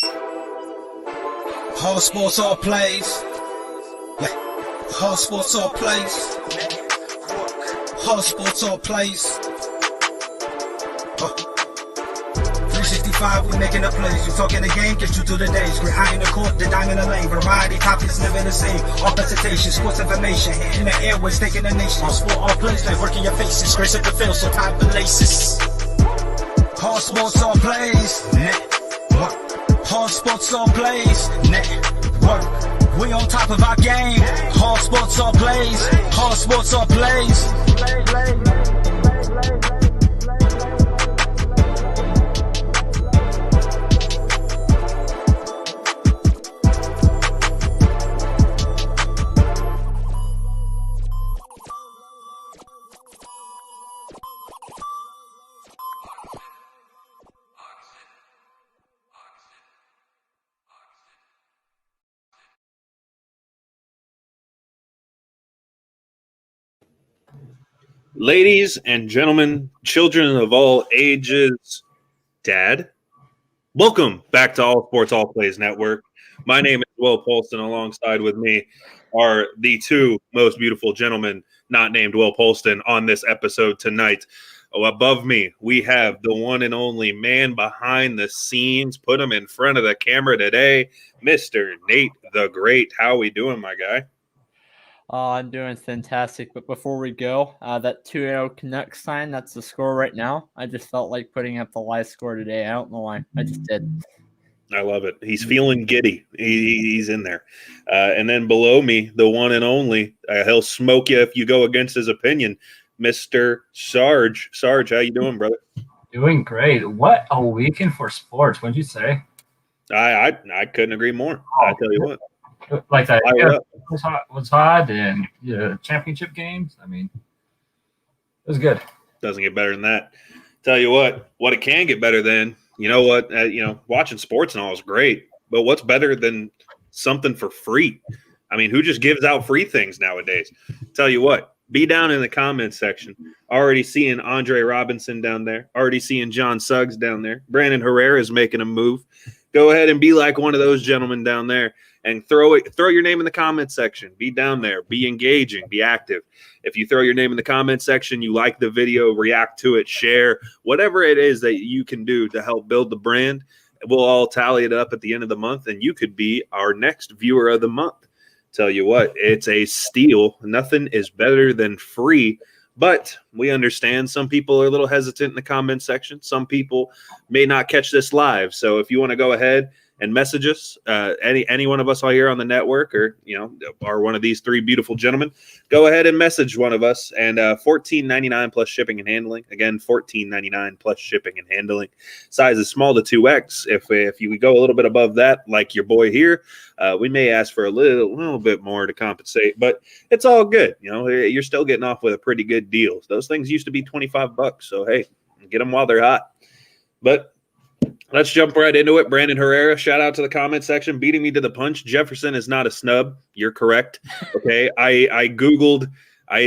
All sports, all plays. Yeah. All sports, all plays. All sports, all plays. 365, we making a plays. You talking the game, get you through the days. We're high in the court, the dime in the lane. Variety, topics, living the same. All presentation, sports information. Hitting the airways, taking the nation. All sport, all plays. Like working your faces. Grace up the field, so tie the laces. All sports, all plays. Network. All sports, all plays. Network. We on top of our game. All sports, all plays. All sports, all plays. Ladies and gentlemen, children of all ages, Dad, welcome back to All Sports, All Plays Network. My name is Will Polston. Alongside with me are the two most beautiful gentlemen not named Will Polston on this episode tonight. Above me, we have the one and only man behind the scenes. Put him in front of the camera today, Mr. Nate the Great. How we doing, my guy? I'm doing fantastic, but before we go, that 2-0 Canucks sign, that's the score right now. I just felt like putting up the live score today. I don't know why. I just did. I love it. He's feeling giddy. He's in there. And then below me, the one and only, he'll smoke you if you go against his opinion, Mr. Sarge. Sarge, how you doing, brother? Doing great. What a weekend for sports. What'd you say? I couldn't agree more. I tell you what. Like that was hot and championship games. I mean, it was good. Doesn't get better than that. Tell you what it can get better than, you know what, watching sports and all is great, but what's better than something for free? I mean, who just gives out free things nowadays? Tell you what, be down in the comments section. Already seeing Andre Robinson down there. Already seeing John Suggs down there. Brandon Herrera is making a move. Go ahead and be like one of those gentlemen down there. And throw your name in the comments section. Be down there. Be engaging. Be active. If you throw your name in the comments section, you like the video, react to it, share, whatever it is that you can do to help build the brand, we'll all tally it up at the end of the month, and you could be our next viewer of the month. Tell you what, it's a steal. Nothing is better than free. But we understand some people are a little hesitant in the comment section. Some people may not catch this live. So if you want to go ahead and message us, any one of us all here on the network, or or one of these three beautiful gentlemen, go ahead and message one of us. And $14.99 plus shipping and handling. Again, $14.99 plus shipping and handling. Size is small to 2X. If you go a little bit above that, like your boy here, we may ask for a little bit more to compensate, but it's all good. You're still getting off with a pretty good deal. Those things used to be $25, so hey, get them while they're hot. But let's jump right into it. Brandon Herrera, shout out to the comment section, beating me to the punch. Jefferson is not a snub. You're correct. Okay, I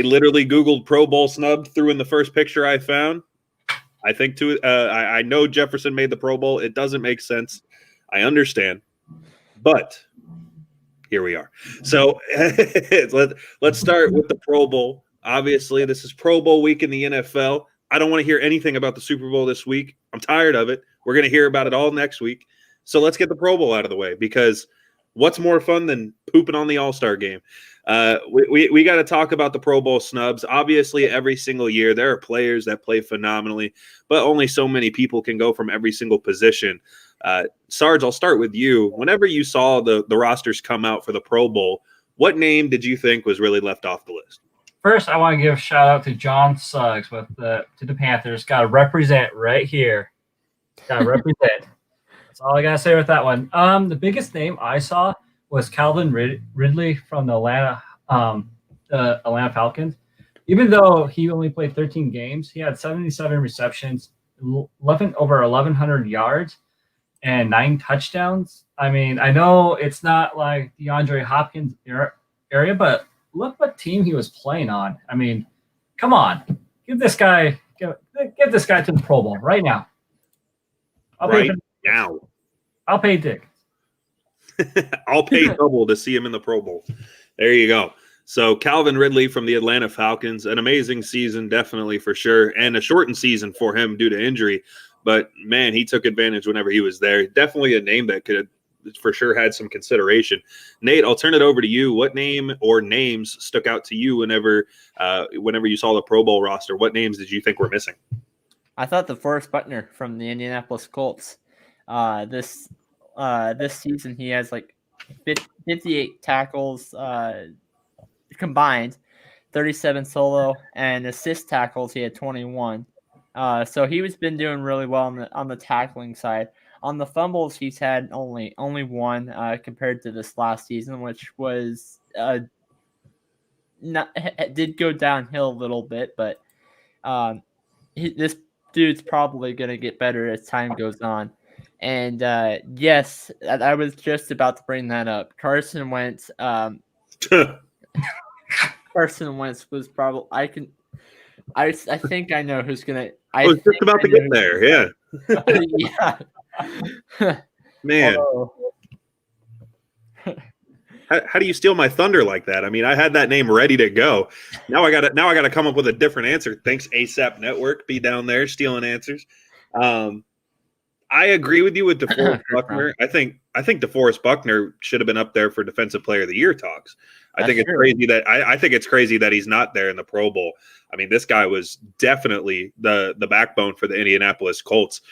literally Googled Pro Bowl snub, threw in the first picture I found. I think I know Jefferson made the Pro Bowl. It doesn't make sense. I understand, but here we are. So let's start with the Pro Bowl. Obviously, this is Pro Bowl week in the NFL. I don't want to hear anything about the Super Bowl this week. I'm tired of it. We're going to hear about it all next week. So let's get the Pro Bowl out of the way, because what's more fun than pooping on the All-Star game? We got to talk about the Pro Bowl snubs. Obviously, every single year there are players that play phenomenally, but only so many people can go from every single position. Sarge, I'll start with you. Whenever you saw the rosters come out for the Pro Bowl, what name did you think was really left off the list? First, I want to give a shout out to John Suggs to the Panthers. Got to represent right here. Got to represent. That's all I got to say with that one. The biggest name I saw was Calvin Ridley from the Atlanta Falcons. Even though he only played 13 games, he had 77 receptions, over 1,100 yards, and 9 touchdowns. I mean, I know it's not like the DeAndre Hopkins area, but look what team he was playing on. I mean, come on, get this guy to the Pro Bowl right now. Right now. I'll pay Dick. I'll pay double to see him in the Pro Bowl. There you go. So Calvin Ridley from the Atlanta Falcons, an amazing season, definitely for sure, and a shortened season for him due to injury. But, man, he took advantage whenever he was there. Definitely a name that could have for sure had some consideration. Nate, I'll turn it over to you. What name or names stuck out to you whenever you saw the Pro Bowl roster? What names did you think were missing? I thought DeForest Buckner from the Indianapolis Colts. This season he has like 58 tackles combined, 37 solo, and assist tackles he had 21. So he was been doing really well on the tackling side. On the fumbles, he's had only one compared to this last season, which was did go downhill a little bit, but this dude's probably going to get better as time goes on. And yes, I was just about to bring that up. Carson Wentz. Carson Wentz was probably. I think I know who's gonna. I was just about to get there. Yeah. Yeah. Man. How do you steal my thunder like that? I mean, I had that name ready to go. Now I got to come up with a different answer. Thanks, ASAP Network. Be down there stealing answers. I agree with you with DeForest Buckner. I think DeForest Buckner should have been up there for Defensive Player of the Year talks. I think it's crazy that he's not there in the Pro Bowl. I mean, this guy was definitely the backbone for the Indianapolis Colts.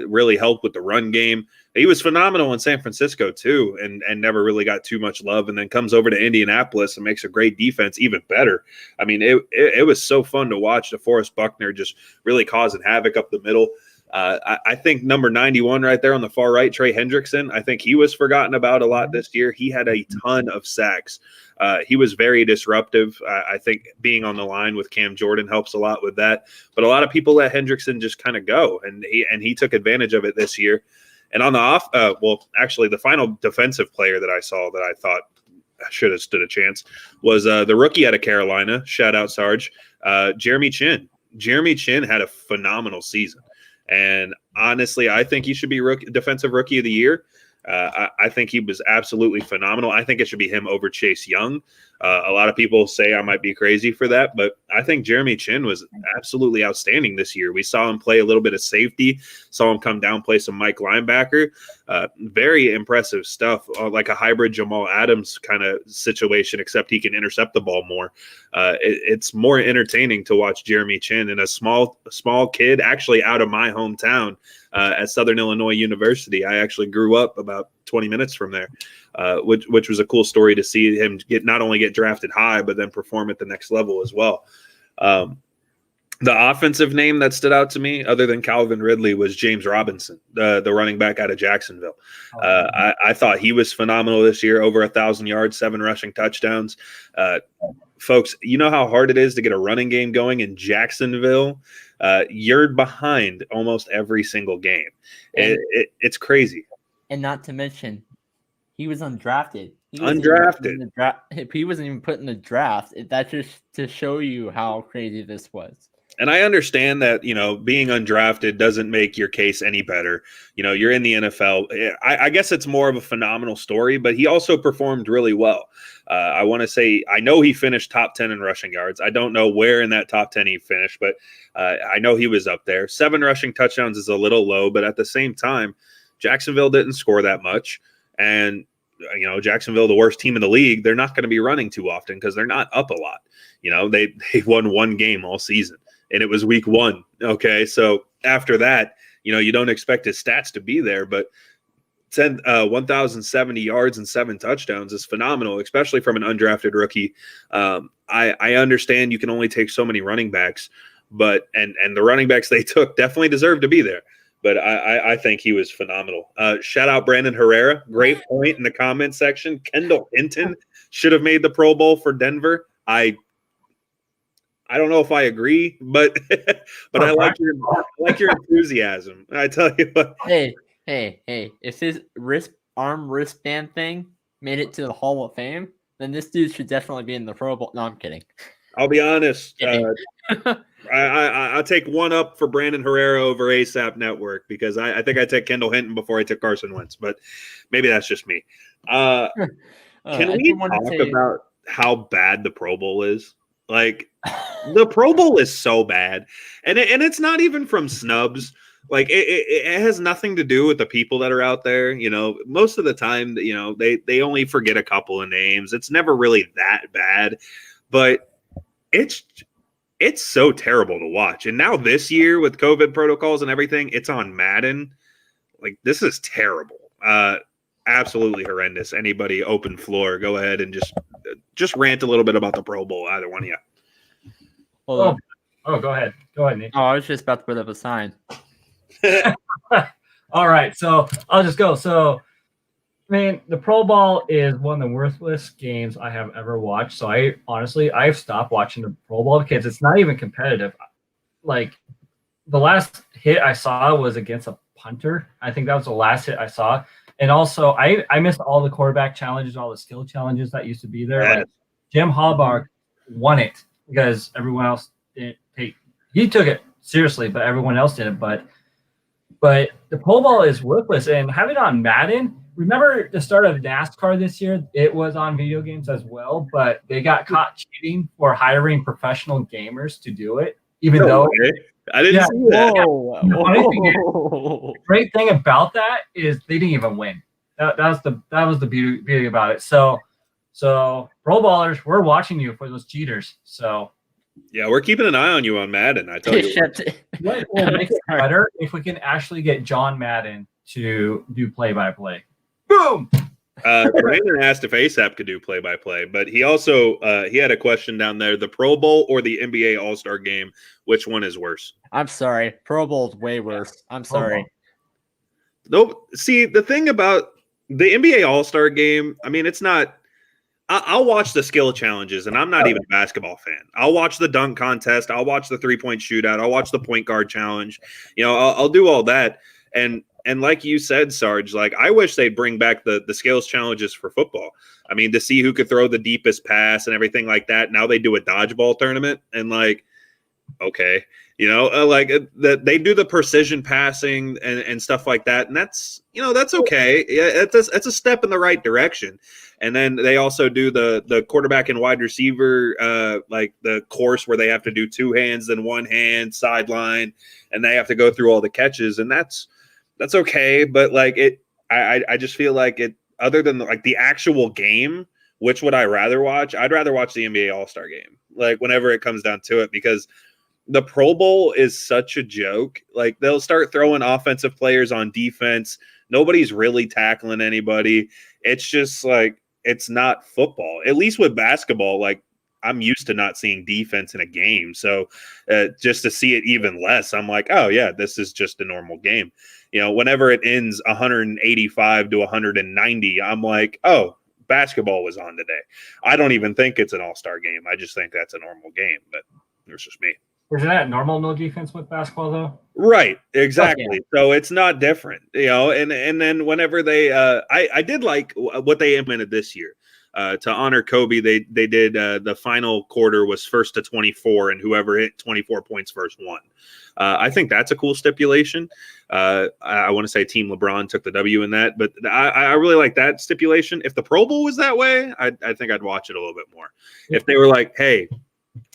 Really helped with the run game. He was phenomenal in San Francisco too, and never really got too much love. And then comes over to Indianapolis and makes a great defense even better. I mean, it was so fun to watch DeForest Buckner just really causing havoc up the middle. I think number 91 right there on the far right, Trey Hendrickson, I think he was forgotten about a lot this year. He had a ton of sacks. He was very disruptive. I think being on the line with Cam Jordan helps a lot with that. But a lot of people let Hendrickson just kind of go, and he took advantage of it this year. And on the the final defensive player that I saw that I thought should have stood a chance was the rookie out of Carolina. Shout out Sarge, Jeremy Chin. Jeremy Chin had a phenomenal season. And honestly, I think he should be defensive rookie of the year. I think he was absolutely phenomenal. I think it should be him over Chase Young. A lot of people say I might be crazy for that, but I think Jeremy Chin was absolutely outstanding this year. We saw him play a little bit of safety, saw him come down, play some Mike linebacker. Very impressive stuff, like a hybrid Jamal Adams kind of situation, except he can intercept the ball more. It's more entertaining to watch Jeremy Chin, and a small kid, actually out of my hometown at Southern Illinois University. I actually grew up about 20 minutes from there, which was a cool story to see him not only get drafted high, but then perform at the next level as well. The offensive name that stood out to me, other than Calvin Ridley, was James Robinson, the running back out of Jacksonville. I thought he was phenomenal this year, over 1,000 yards, 7 rushing touchdowns. Folks, you know how hard it is to get a running game going in Jacksonville? You're behind almost every single game. It's crazy. And not to mention, he was undrafted. He wasn't even put in the draft. That's just to show you how crazy this was. And I understand that, being undrafted doesn't make your case any better. You're in the NFL. I guess it's more of a phenomenal story, but he also performed really well. I want to say, I know he finished top 10 in rushing yards. I don't know where in that top 10 he finished, but I know he was up there. 7 rushing touchdowns is a little low, but at the same time, Jacksonville didn't score that much. And, Jacksonville, the worst team in the league, they're not going to be running too often because they're not up a lot. They won 1 game all season, and it was week 1. Okay, so after that, you don't expect his stats to be there, but 1,070 yards and 7 touchdowns is phenomenal, especially from an undrafted rookie. I understand you can only take so many running backs, but and the running backs they took definitely deserve to be there. But I think he was phenomenal. Shout out Brandon Herrera. Great point in the comment section. Kendall Hinton should have made the Pro Bowl for Denver. I don't know if I agree, but I like your enthusiasm. I tell you what. Hey. If his wristband thing made it to the Hall of Fame, then this dude should definitely be in the Pro Bowl. No, I'm kidding. I'll be honest. I'll take one up for Brandon Herrera over ASAP Network because I think I take Kendall Hinton before I took Carson Wentz, but maybe that's just me. Can we talk about how bad the Pro Bowl is? Like, the Pro Bowl is so bad, and it's not even from snubs. Like, it has nothing to do with the people that are out there. You know, most of the time, you know, they only forget a couple of names. It's never really that bad, but it's so terrible to watch. And now this year with COVID protocols and everything, it's on Madden. Like, this is terrible. Absolutely horrendous. Anybody, open floor, go ahead and just rant a little bit about the Pro Bowl, either one of you. Hold on. Go ahead. Go ahead, Nate. Oh, I was just about to put up a sign. All right, so I'll just go. So, I mean, the Pro Bowl is one of the worthless games I have ever watched. So I've stopped watching the Pro Bowl because it's not even competitive. Like, the last hit I saw was against a punter. I think that was the last hit I saw. And also, I missed all the quarterback challenges, all the skill challenges that used to be there. Like, Jim Harbaugh won it because everyone else didn't take. He took it seriously, but everyone else didn't. But the Pro Bowl is worthless. And having it on Madden, remember the start of NASCAR this year? It was on video games as well, but they got caught cheating for hiring professional gamers to do it, even though. I didn't see that. The great thing about that is they didn't even win. That was the beauty about it. So Pro Ballers, we're watching you for those cheaters. So yeah, we're keeping an eye on you on Madden. I tell you what will make it better if we can actually get John Madden to do play-by-play. Boom. Brandon asked if ASAP could do play-by-play, but he also he had a question down there: the Pro Bowl or the NBA All-Star Game? Which one is worse? I'm sorry, Pro Bowl's way worse. I'm sorry. Nope. See, the thing about the NBA All-Star Game, I mean, it's not. I'll watch the skill challenges, and I'm not even a basketball fan. I'll watch the dunk contest. I'll watch the three-point shootout. I'll watch the point guard challenge. You know, I'll do all that. And like you said, Sarge, like, I wish they'd bring back the skills challenges for football. I mean, to see who could throw the deepest pass and everything like that. Now they do a dodgeball tournament, and like, okay, you know, like they do the precision passing and stuff like that, and that's, you know, that's okay. Yeah, it's a step in the right direction. And then they also do the quarterback and wide receiver, like the course where they have to do two hands, then one hand sideline, and they have to go through all the catches, and that's okay. But like I just feel like it. Other than like the actual game, which would I rather watch? I'd rather watch the NBA All-Star Game. Like, whenever it comes down to it, because the Pro Bowl is such a joke. Like, they'll start throwing offensive players on defense. Nobody's really tackling anybody. It's just like, it's not football. At least with basketball, like, I'm used to not seeing defense in a game. So just to see it even less, I'm like, oh yeah, this is just a normal game. You know, whenever it ends 185 to 190, I'm like, oh, basketball was on today. I don't even think it's an all-star game. I just think that's a normal game, but it's just me. Isn't that normal, no defense with basketball, though? Right, exactly. Oh, yeah. So it's not different, you know. And then whenever they, I did like what they implemented this year to honor Kobe. They did the final quarter was first to 24, and whoever hit 24 points first won. I think that's a cool stipulation. I want to say Team LeBron took the W in that, but I really like that stipulation. If the Pro Bowl was that way, I think I'd watch it a little bit more. If they were like, hey,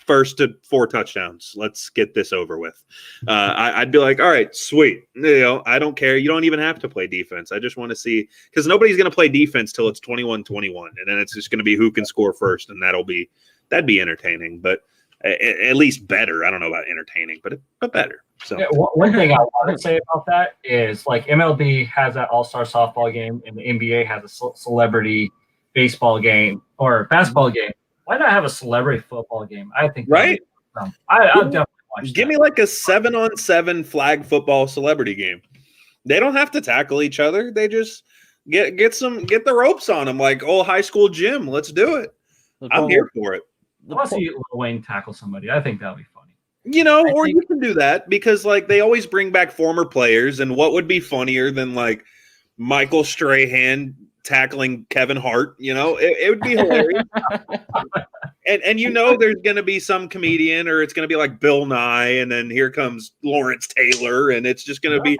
first to 4 touchdowns, let's get this over with. I'd be like, all right, sweet. You know, I don't care. You don't even have to play defense. I just want to see, because nobody's going to play defense till it's 21-21, and then it's just going to be who can score first, and that'd be entertaining, but at least better. I don't know about entertaining, but better. So yeah, one thing I want to say about that is, like, MLB has that all-star softball game, and the NBA has a celebrity baseball game or basketball game. Why not have a celebrity football game? I think right. I'll definitely watch. Give me like a 7-on-7 flag football celebrity game. They don't have to tackle each other. They just get the ropes on them like old high school gym. Let's do it. I'm here for it. I want to see Lil Wayne tackle somebody. I think that'll be funny. You know, you can do that because, like, they always bring back former players, and what would be funnier than, like, Michael Strahan tackling Kevin Hart? You know, it would be hilarious. And you know there's going to be some comedian, or it's going to be like Bill Nye, and then here comes Lawrence Taylor, and it's just going to be,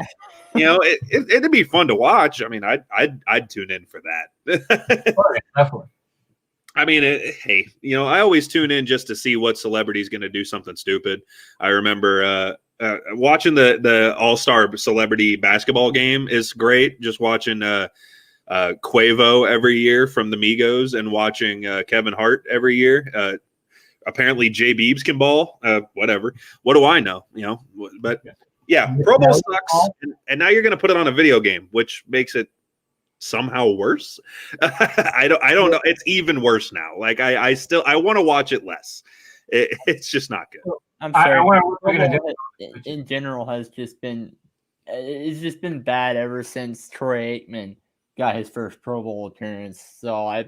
it'd be fun to watch. I mean, I'd tune in for that. Definitely. I mean, hey, I always tune in just to see what celebrity's going to do something stupid. I remember watching the All-Star celebrity basketball game is great. Just watching Quavo every year from the Migos and watching Kevin Hart every year. Apparently Jay Biebs can ball. Whatever. What do I know? But yeah, Pro Bowl sucks. And now you're going to put it on a video game, which makes it somehow worse. I don't know. It's even worse now. Like I want to watch it less. It's just not good. I'm sorry. In general has just been it's just been bad ever since Troy Aikman got his first Pro Bowl appearance. So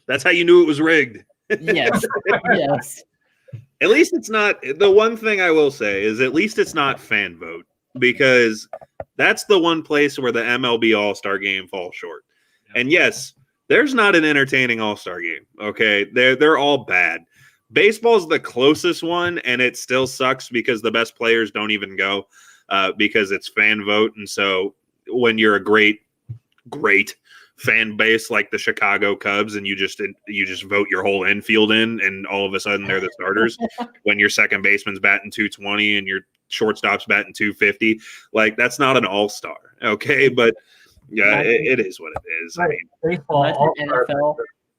that's how you knew it was rigged. Yes. Yes. At least it's not. The one thing I will say is at least it's not fan vote, because that's the one place where the MLB All-Star Game falls short. And yes, there's not an entertaining All-Star Game. Okay, they're all bad. Baseball's the closest one, and it still sucks because the best players don't even go because it's fan vote. And so when you're a great fan base like the Chicago Cubs, and you just vote your whole infield in, and all of a sudden they're the starters. When your second baseman's batting 220 and your shortstop's batting 250, like that's not an all-star. Okay, but yeah, it is what it is. I mean,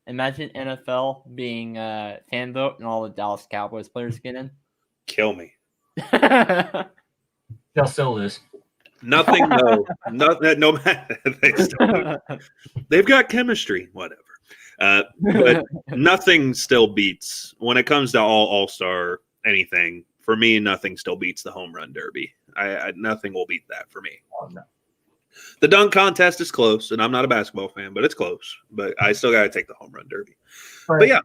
imagine NFL being fan vote and all the Dallas Cowboys players get in. Kill me. They'll still lose. Nothing, no matter. They've got chemistry, whatever. But nothing still beats when it comes to all-star anything. For me, nothing still beats the home run derby. Nothing will beat that for me. Oh, no. The dunk contest is close, and I'm not a basketball fan, but it's close. But I still got to take the home run derby. But yeah,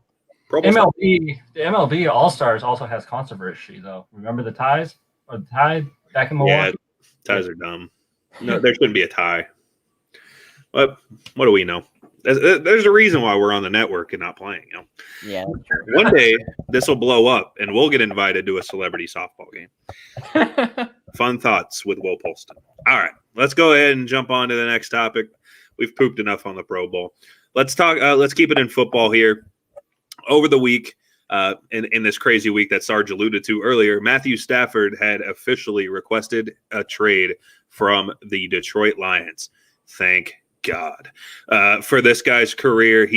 the MLB All-Stars also has controversy, though. Remember the ties or the Tide back in Milwaukee? Yeah, ties are dumb. No, there shouldn't be a tie. But what do we know? There's a reason why we're on the network and not playing. Yeah. One day this will blow up, and we'll get invited to a celebrity softball game. Fun thoughts with Will Polston. All right, let's go ahead and jump on to the next topic. We've pooped enough on the Pro Bowl. Let's talk. Let's keep it in football here. Over the week, in this crazy week that Sarge alluded to earlier, Matthew Stafford had officially requested a trade from the Detroit Lions. Thank God. For this guy's career,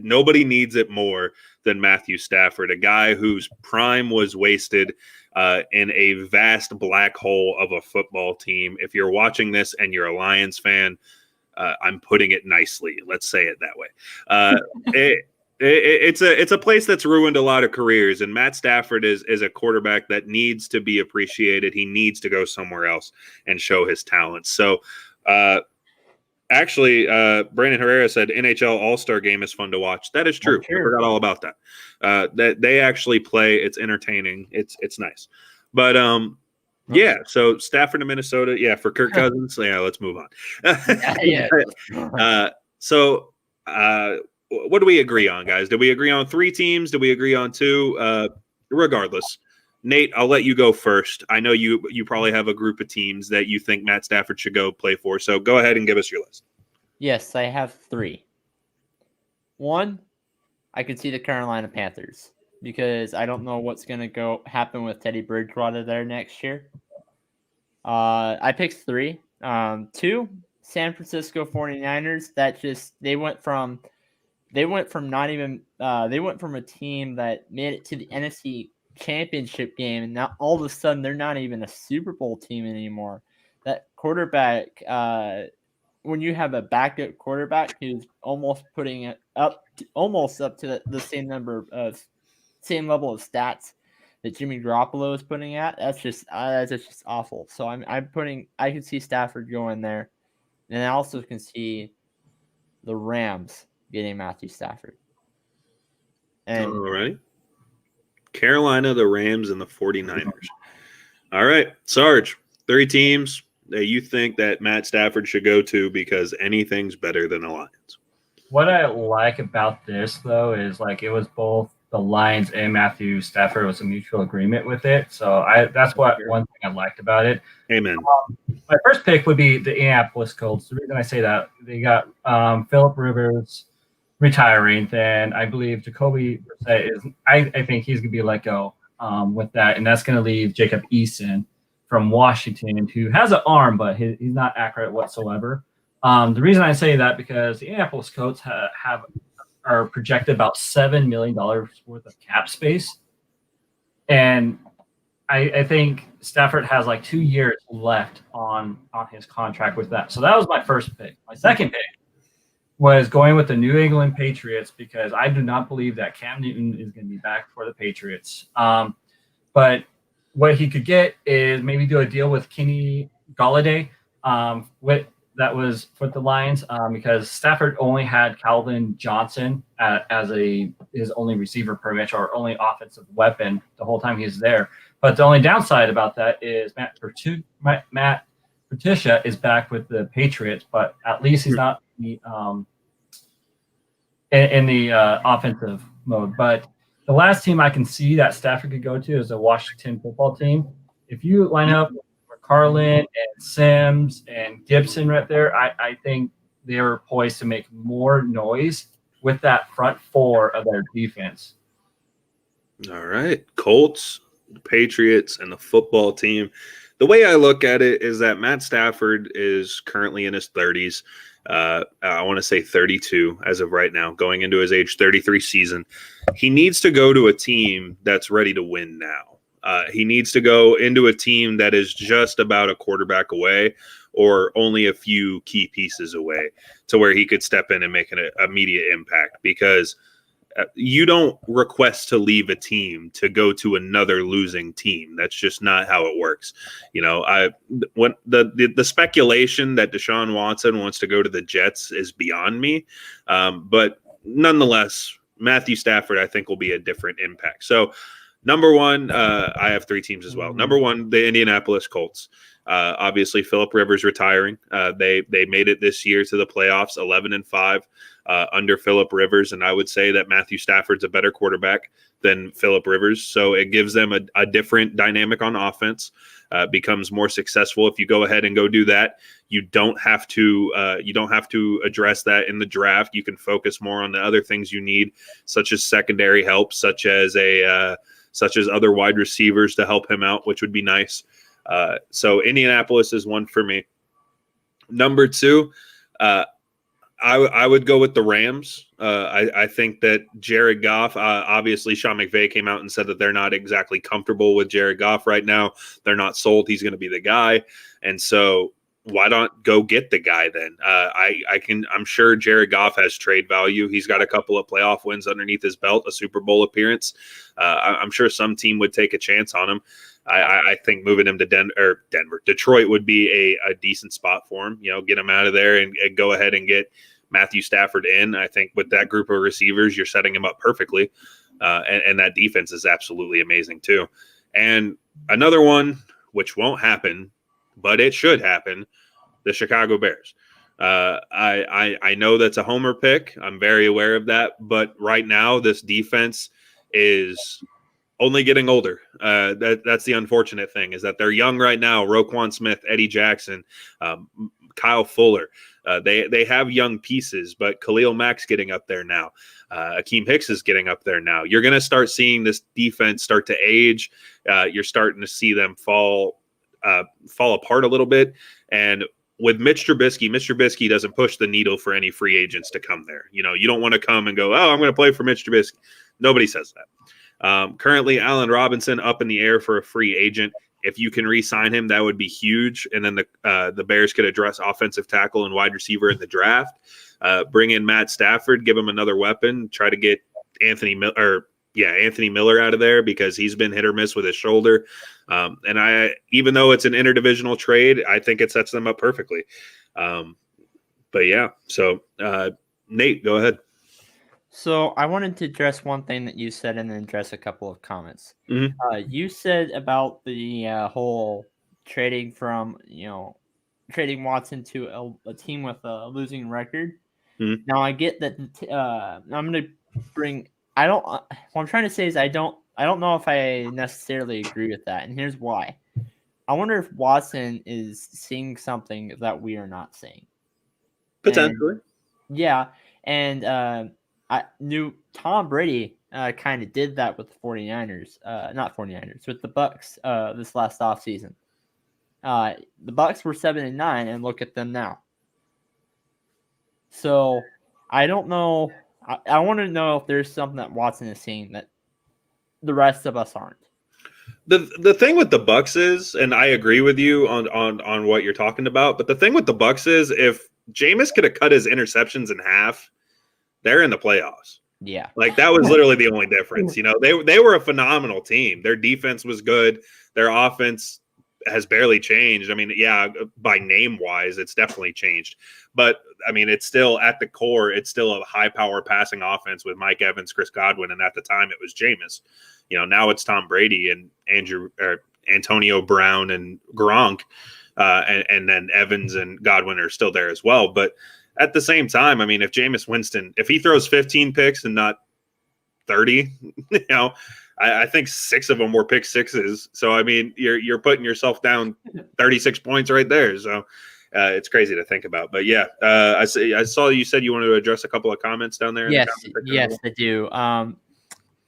nobody needs it more than Matthew Stafford, a guy whose prime was wasted in a vast black hole of a football team. If you're watching this and you're a Lions fan, I'm putting it nicely. Let's say it that way. It's a place that's ruined a lot of careers, and Matt Stafford is a quarterback that needs to be appreciated. He needs to go somewhere else and show his talents. So, actually, Brandon Herrera said NHL All-Star Game is fun to watch. That is true. I forgot all about that. That they actually play. It's entertaining. It's nice. But yeah. So Stafford to Minnesota. Yeah, for Kirk Cousins. Yeah, let's move on. So what do we agree on, guys? Did we agree on 3 teams? Did we agree on 2? Regardless. Nate, I'll let you go first. I know you probably have a group of teams that you think Matt Stafford should go play for. So go ahead and give us your list. Yes, I have 3. 1, I could see the Carolina Panthers because I don't know what's going to happen with Teddy Bridgewater there next year. I picked 3. 2, San Francisco 49ers. They went from a team that made it to the NFC Championship game, and now all of a sudden they're not even a Super Bowl team anymore. That quarterback, when you have a backup quarterback who's almost putting it up to the same level of stats that Jimmy Garoppolo is putting at, that's just awful. So I can see Stafford going there, and I also can see the Rams getting Matthew Stafford. And all right. Carolina, the Rams, and the 49ers. All right, Sarge, 3 teams that you think that Matt Stafford should go to because anything's better than the Lions. What I like about this, though, is like it was both the Lions and Matthew Stafford was a mutual agreement with it. So that's one thing I liked about it. Amen. My first pick would be the Indianapolis Colts. The reason I say that, they got Phillip Rivers retiring. Then I believe Jacoby Brissett is. I think he's going to be let go with that, and that's going to leave Jacob Eason from Washington, who has an arm, but he's not accurate whatsoever. The reason I say that because the Indianapolis Colts are projected about $7 million worth of cap space, and I think Stafford has like 2 years left on his contract with that. So that was my first pick. My second pick was going with the New England Patriots because I do not believe that Cam Newton is going to be back for the Patriots. But what he could get is maybe do a deal with Kenny Golladay that was for the Lions because Stafford only had Calvin Johnson as his only receiver pretty much, or only offensive weapon the whole time he was there. But the only downside about that is Matt Patricia is back with the Patriots, but at least he's not in the offensive mode. But the last team I can see that Stafford could go to is the Washington football team. If you line up Carlin and Sims and Gibson right there, I think they're poised to make more noise with that front four of their defense. All right. Colts, Patriots, and the football team. The way I look at it is that Matt Stafford is currently in his 30s. I want to say 32 as of right now, going into his age 33 season. He needs to go to a team that's ready to win now. He needs to go into a team that is just about a quarterback away or only a few key pieces away to where he could step in and make an immediate impact, because you don't request to leave a team to go to another losing team. That's just not how it works. You know, when the speculation that Deshaun Watson wants to go to the Jets is beyond me. But nonetheless, Matthew Stafford, I think, will be a different impact. So number one, I have three teams as well. Number one, the Indianapolis Colts. Obviously, Phillip Rivers retiring. They made it this year to the playoffs, 11-5 under Phillip Rivers, and I would say that Matthew Stafford's a better quarterback than Phillip Rivers. So it gives them a different dynamic on offense. Becomes more successful if you go ahead and go do that. You don't have to address that in the draft. You can focus more on the other things you need, such as secondary help, such as other wide receivers to help him out, which would be nice. So Indianapolis is one for me. Number two, I would go with the Rams. I think that Jared Goff, obviously Sean McVay came out and said that they're not exactly comfortable with Jared Goff right now. They're not sold he's going to be the guy. And so why not go get the guy then? I'm sure Jared Goff has trade value. He's got a couple of playoff wins underneath his belt, a Super Bowl appearance. I'm sure some team would take a chance on him. I think moving him to Detroit would be a decent spot for him. You know, get him out of there and go ahead and get Matthew Stafford in. I think with that group of receivers, you're setting him up perfectly. And that defense is absolutely amazing too. And another one, which won't happen, but it should happen, the Chicago Bears. I know that's a homer pick. I'm very aware of that. But right now, this defense is only getting older. That's the unfortunate thing, is that they're young right now. Roquan Smith, Eddie Jackson, Kyle Fuller. They have young pieces, but Khalil Mack's getting up there now. Akeem Hicks is getting up there now. You're going to start seeing this defense start to age. You're starting to see them fall apart a little bit. And with Mitch Trubisky doesn't push the needle for any free agents to come there. You know, you don't want to come and go, oh, I'm going to play for Mitch Trubisky. Nobody says that. Currently, Allen Robinson up in the air for a free agent. If you can re-sign him, that would be huge. And then the Bears could address offensive tackle and wide receiver in the draft. Bring in Matt Stafford, give him another weapon. Try to get Anthony Miller out of there, because he's been hit or miss with his shoulder. And even though it's an interdivisional trade, I think it sets them up perfectly. But yeah, so Nate, go ahead. So I wanted to address one thing that you said and then address a couple of comments. Mm-hmm. You said about the whole trading Watson to a team with a losing record. Mm-hmm. Now I get that. I'm going to bring. I don't. What I'm trying to say is I don't know if I necessarily agree with that, and here's why. I wonder if Watson is seeing something that we are not seeing. Potentially. Yeah, and I knew Tom Brady kind of did that with the 49ers, not 49ers, with the Bucks this last offseason. The Bucks were 7-9, and look at them now. So I don't know. I want to know if there's something that Watson is seeing that the rest of us aren't. The thing with the Bucks is, and I agree with you on what you're talking about, but the thing with the Bucks is if Jameis could have cut his interceptions in half, they're in the playoffs. Yeah. Like that was literally the only difference. You know, they were a phenomenal team. Their defense was good. Their offense has barely changed. I mean, yeah, by name wise, it's definitely changed. But I mean, it's still at the core, it's still a high power passing offense with Mike Evans, Chris Godwin, and at the time it was Jameis. You know, now it's Tom Brady and Antonio Brown and Gronk, and then Evans and Godwin are still there as well. But at the same time, I mean, if Jameis Winston, if he throws 15 picks and not 30, you know, I think 6 of them were pick sixes. So, I mean, you're putting yourself down 36 points right there. So it's crazy to think about. But yeah, I saw you said you wanted to address a couple of comments down there. Yes, I do.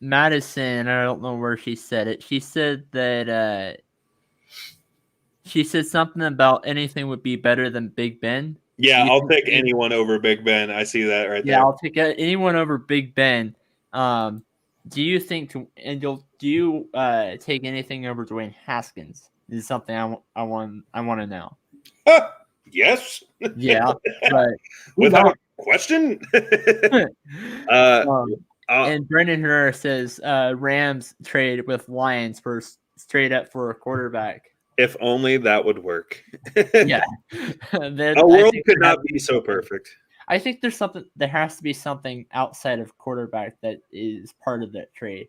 Madison, I don't know where she said it. She said that she said something about anything would be better than Big Ben. Yeah, I'll take anyone over Big Ben. I see that right there. Yeah, I'll take anyone over Big Ben. Do you think do you take anything over Dwayne Haskins? This is something I want to know. Yes. Yeah, but without question. And Brendan Herrera says Rams trade with Lions for straight up for a quarterback. If only that would work. Yeah. A world could not be so perfect. I think there has to be something outside of quarterback that is part of that trade.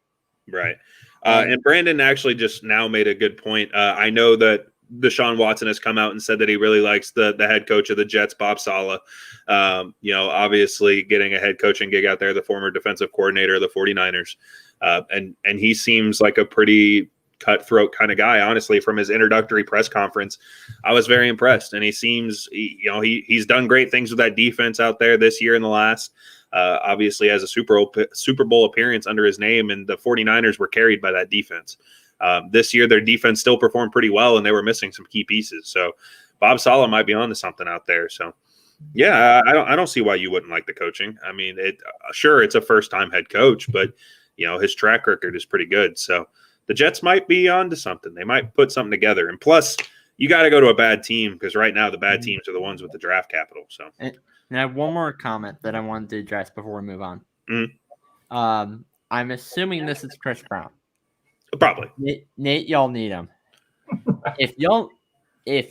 Right. And Brandon actually just now made a good point. I know that Deshaun Watson has come out and said that he really likes the head coach of the Jets, Bob Saleh. You know, obviously getting a head coaching gig out there, the former defensive coordinator of the 49ers. And he seems like a pretty cutthroat kind of guy, honestly. From his introductory press conference, I was very impressed. And he seems, you know, he's done great things with that defense out there this year and the last. Obviously has a Super Bowl appearance under his name, and the 49ers were carried by that defense. This year, their defense still performed pretty well, and they were missing some key pieces. So Bob Saleh might be onto something out there. So, yeah, I don't see why you wouldn't like the coaching. I mean, sure, it's a first-time head coach, but, you know, his track record is pretty good. So the Jets might be onto something. They might put something together. And plus, you got to go to a bad team because right now the bad teams are the ones with the draft capital. So, and I have one more comment that I wanted to address before we move on. Mm-hmm. I'm assuming this is Chris Brown. Probably. Nate, y'all need him. If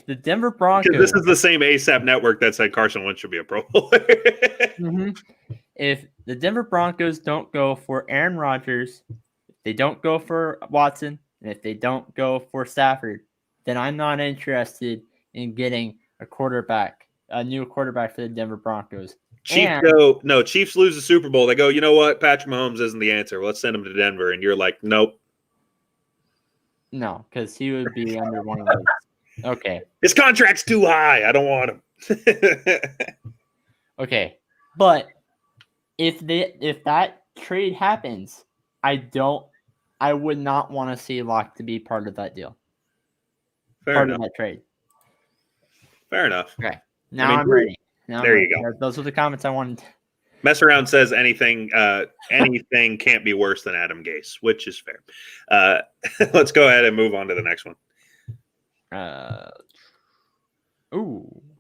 the Denver Broncos, this is the same ASAP network that said Carson Wentz should be a Pro Bowler. Mm-hmm. If the Denver Broncos don't go for Aaron Rodgers, if they don't go for Watson, and if they don't go for Stafford, then I'm not interested in getting a new quarterback for the Denver Broncos. Chiefs lose the Super Bowl. They go, you know what? Patrick Mahomes isn't the answer. Let's send him to Denver. And you're like, nope. No, because he would be under one of those. Okay. His contract's too high. I don't want him. Okay. But if that trade happens, I would not want to see Locke to be part of that deal. Part of that trade. Fair enough. Okay. Now I'm ready. There you go. Those are the comments I wanted. Mess Around says anything can't be worse than Adam Gase, which is fair. Let's go ahead and move on to the next one.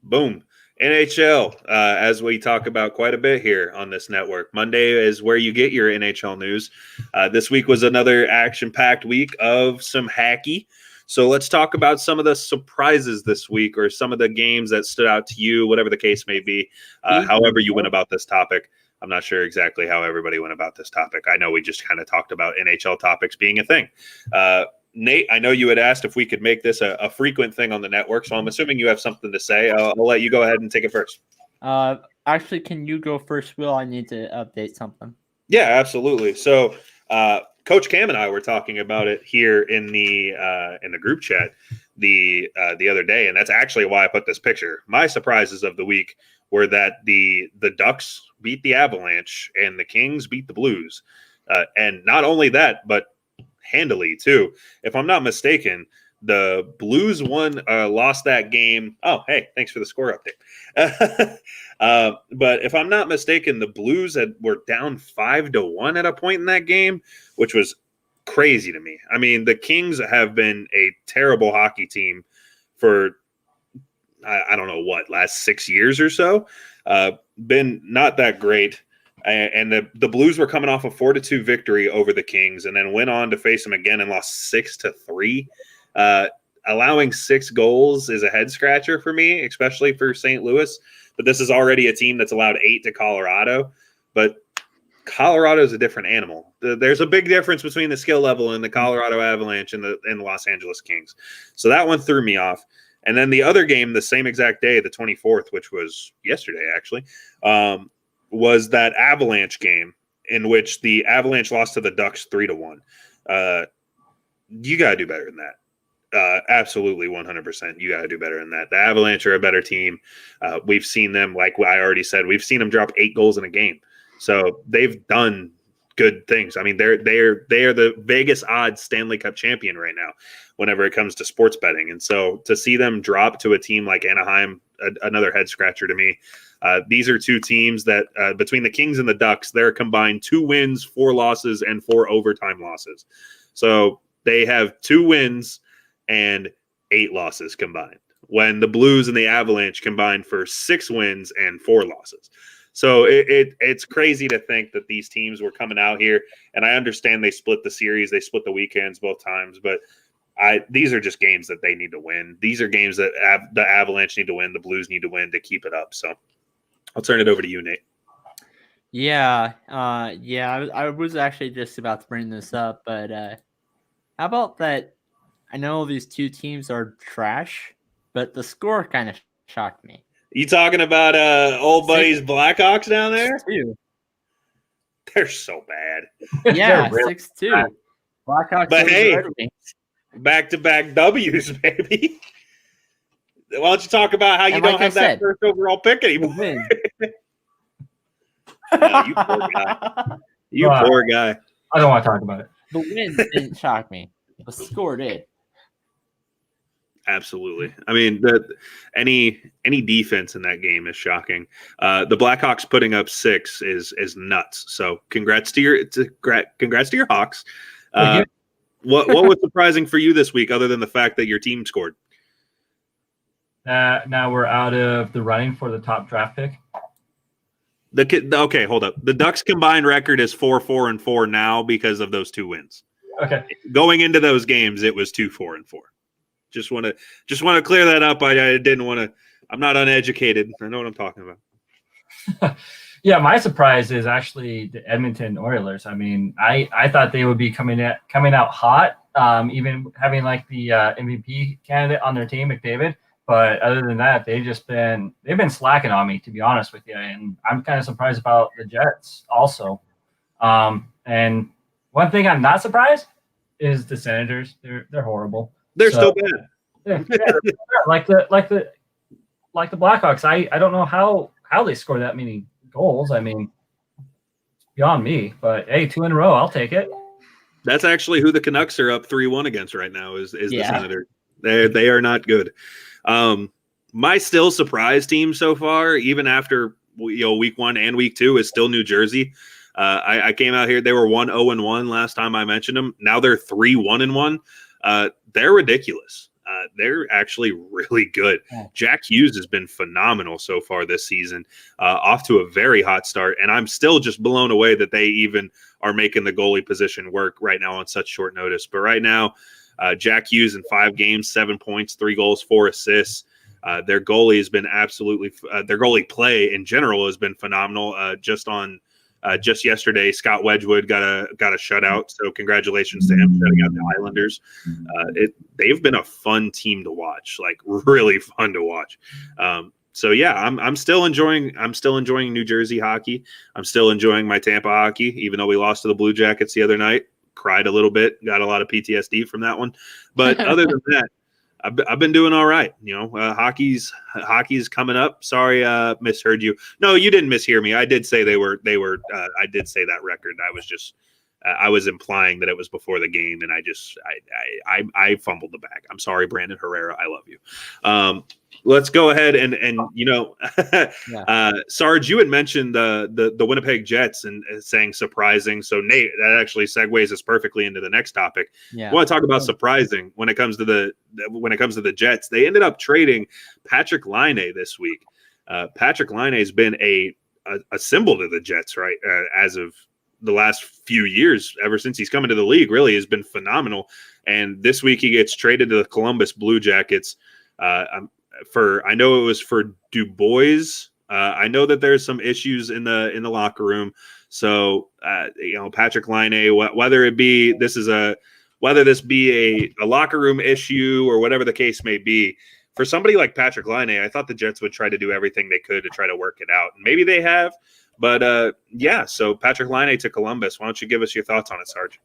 Boom. NHL, as we talk about quite a bit here on this network. Monday is where you get your NHL news. This week was another action-packed week of some hacky. So let's talk about some of the surprises this week, or some of the games that stood out to you, whatever the case may be, however you went about this topic. I'm not sure exactly how everybody went about this topic. I know we just kind of talked about NHL topics being a thing. Nate, I know you had asked if we could make this a frequent thing on the network, so I'm assuming you have something to say. I'll let you go ahead and take it first. Actually, can you go first, Will? I need to update something. Yeah, absolutely. So, Coach Cam and I were talking about it here in the group chat the other day, and that's actually why I put this picture. My surprises of the week were that the Ducks beat the Avalanche and the Kings beat the Blues, and not only that, but handily too. If I'm not mistaken, the Blues lost that game. Oh, hey, thanks for the score update. But if I'm not mistaken, the Blues were down 5-1 at a point in that game, which was crazy to me. I mean, the Kings have been a terrible hockey team for I don't know what, last 6 years or so. Been not that great. And the Blues were coming off a 4-2 victory over the Kings, and then went on to face them again and lost 6-3. Allowing 6 goals is a head scratcher for me, especially for St. Louis. But this is already a team that's allowed 8 to Colorado. But Colorado is a different animal. There's a big difference between the skill level in the Colorado Avalanche and the Los Angeles Kings. So that one threw me off. And then the other game, the same exact day, the 24th, which was yesterday actually, was that Avalanche game in which the Avalanche lost to the Ducks 3-1. You got to do better than that. Absolutely 100%. You got to do better than that. The Avalanche are a better team. We've seen them, like I already said, we've seen them drop 8 goals in a game. So they've done good things. I mean, they are the Vegas odds Stanley Cup champion right now whenever it comes to sports betting. And so to see them drop to a team like Anaheim, another head scratcher to me. These are two teams that between the Kings and the Ducks, they're combined 2 wins, 4 losses, and 4 overtime losses. So they have 2 wins and 8 losses combined, when the Blues and the Avalanche combined for 6 wins and 4 losses. So it's crazy to think that these teams were coming out here, and I understand they split the series, they split the weekends both times, but these are just games that they need to win. These are games that the Avalanche need to win, the Blues need to win to keep it up. So I'll turn it over to you, Nate. Yeah, I was actually just about to bring this up, but how about that? I know these two teams are trash, but the score kind of shocked me. You talking about old buddies Blackhawks down there? 6-2. They're so bad. Yeah, 6-2. Blackhawks. But hey, back-to-back W's, baby. Why don't you talk about how you don't have that first overall pick anymore? No, you poor guy. You poor guy. I don't want to talk about it. The win didn't shock me. The score did. Absolutely. I mean, any defense in that game is shocking. The Blackhawks putting up 6 is nuts. So congrats to your Hawks. What was surprising for you this week, other than the fact that your team scored? Now we're out of the running for the top draft pick. Okay, hold up. The Ducks' combined record is 4-4-4 now because of those 2 wins. Okay. Going into those games, it was 2-4-4. Just want to clear that up. I didn't want to. I'm not uneducated. I know what I'm talking about. Yeah, my surprise is actually the Edmonton Oilers. I mean, I thought they would be coming out hot, even having like the MVP candidate on their team, McDavid. But other than that, they've been slacking on me, to be honest with you. And I'm kind of surprised about the Jets also. And one thing I'm not surprised is the Senators. They're horrible. They're still bad. Yeah, like the Blackhawks. I don't know how they score that many goals. I mean, it's beyond me. But hey, 2 in a row, I'll take it. That's actually who the Canucks are up 3-1 against right now. Is the Senators? They are not good. My still surprise team so far, even after week 1 and week 2, is still New Jersey. I came out here; they were 1-0-1 last time I mentioned them. Now they're 3-1-1. They're ridiculous. They're actually really good. Jack Hughes has been phenomenal so far this season, off to a very hot start. And I'm still just blown away that they even are making the goalie position work right now on such short notice. But right now, Jack Hughes in 5 games, 7 points, 3 goals, 4 assists. Their goalie has been absolutely their goalie play in general has been phenomenal. Just yesterday, Scott Wedgwood got a shutout. So congratulations to him shutting out the Islanders. They've been a fun team to watch, like really fun to watch. So yeah, I'm still enjoying New Jersey hockey. I'm still enjoying my Tampa hockey, even though we lost to the Blue Jackets the other night. Cried a little bit, got a lot of PTSD from that one. But other than that, I've been doing all right. Hockey's coming up. Sorry, misheard you. No, you didn't mishear me. I did say they were. I did say that record. I was just. I was implying that it was before the game, and I fumbled the bag. I'm sorry, Brandon Herrera. I love you. Let's go ahead and Sarge, you had mentioned the Winnipeg Jets and saying surprising. So Nate, that actually segues us perfectly into the next topic. Yeah. I want to talk about surprising when it comes to the Jets. They ended up trading Patrick Laine this week. Patrick Laine has been a symbol to the Jets, right? As of the last few years, ever since he's come into the league, really has been phenomenal. And this week he gets traded to the Columbus Blue Jackets. I know it was for Dubois. I know that there's some issues in the locker room. So Patrick Laine, whether this be a locker room issue or whatever the case may be, for somebody like Patrick Laine, I thought the Jets would try to do everything they could to try to work it out. And maybe they have. But so Patrick Laine to Columbus. Why don't you give us your thoughts on it, Sarge?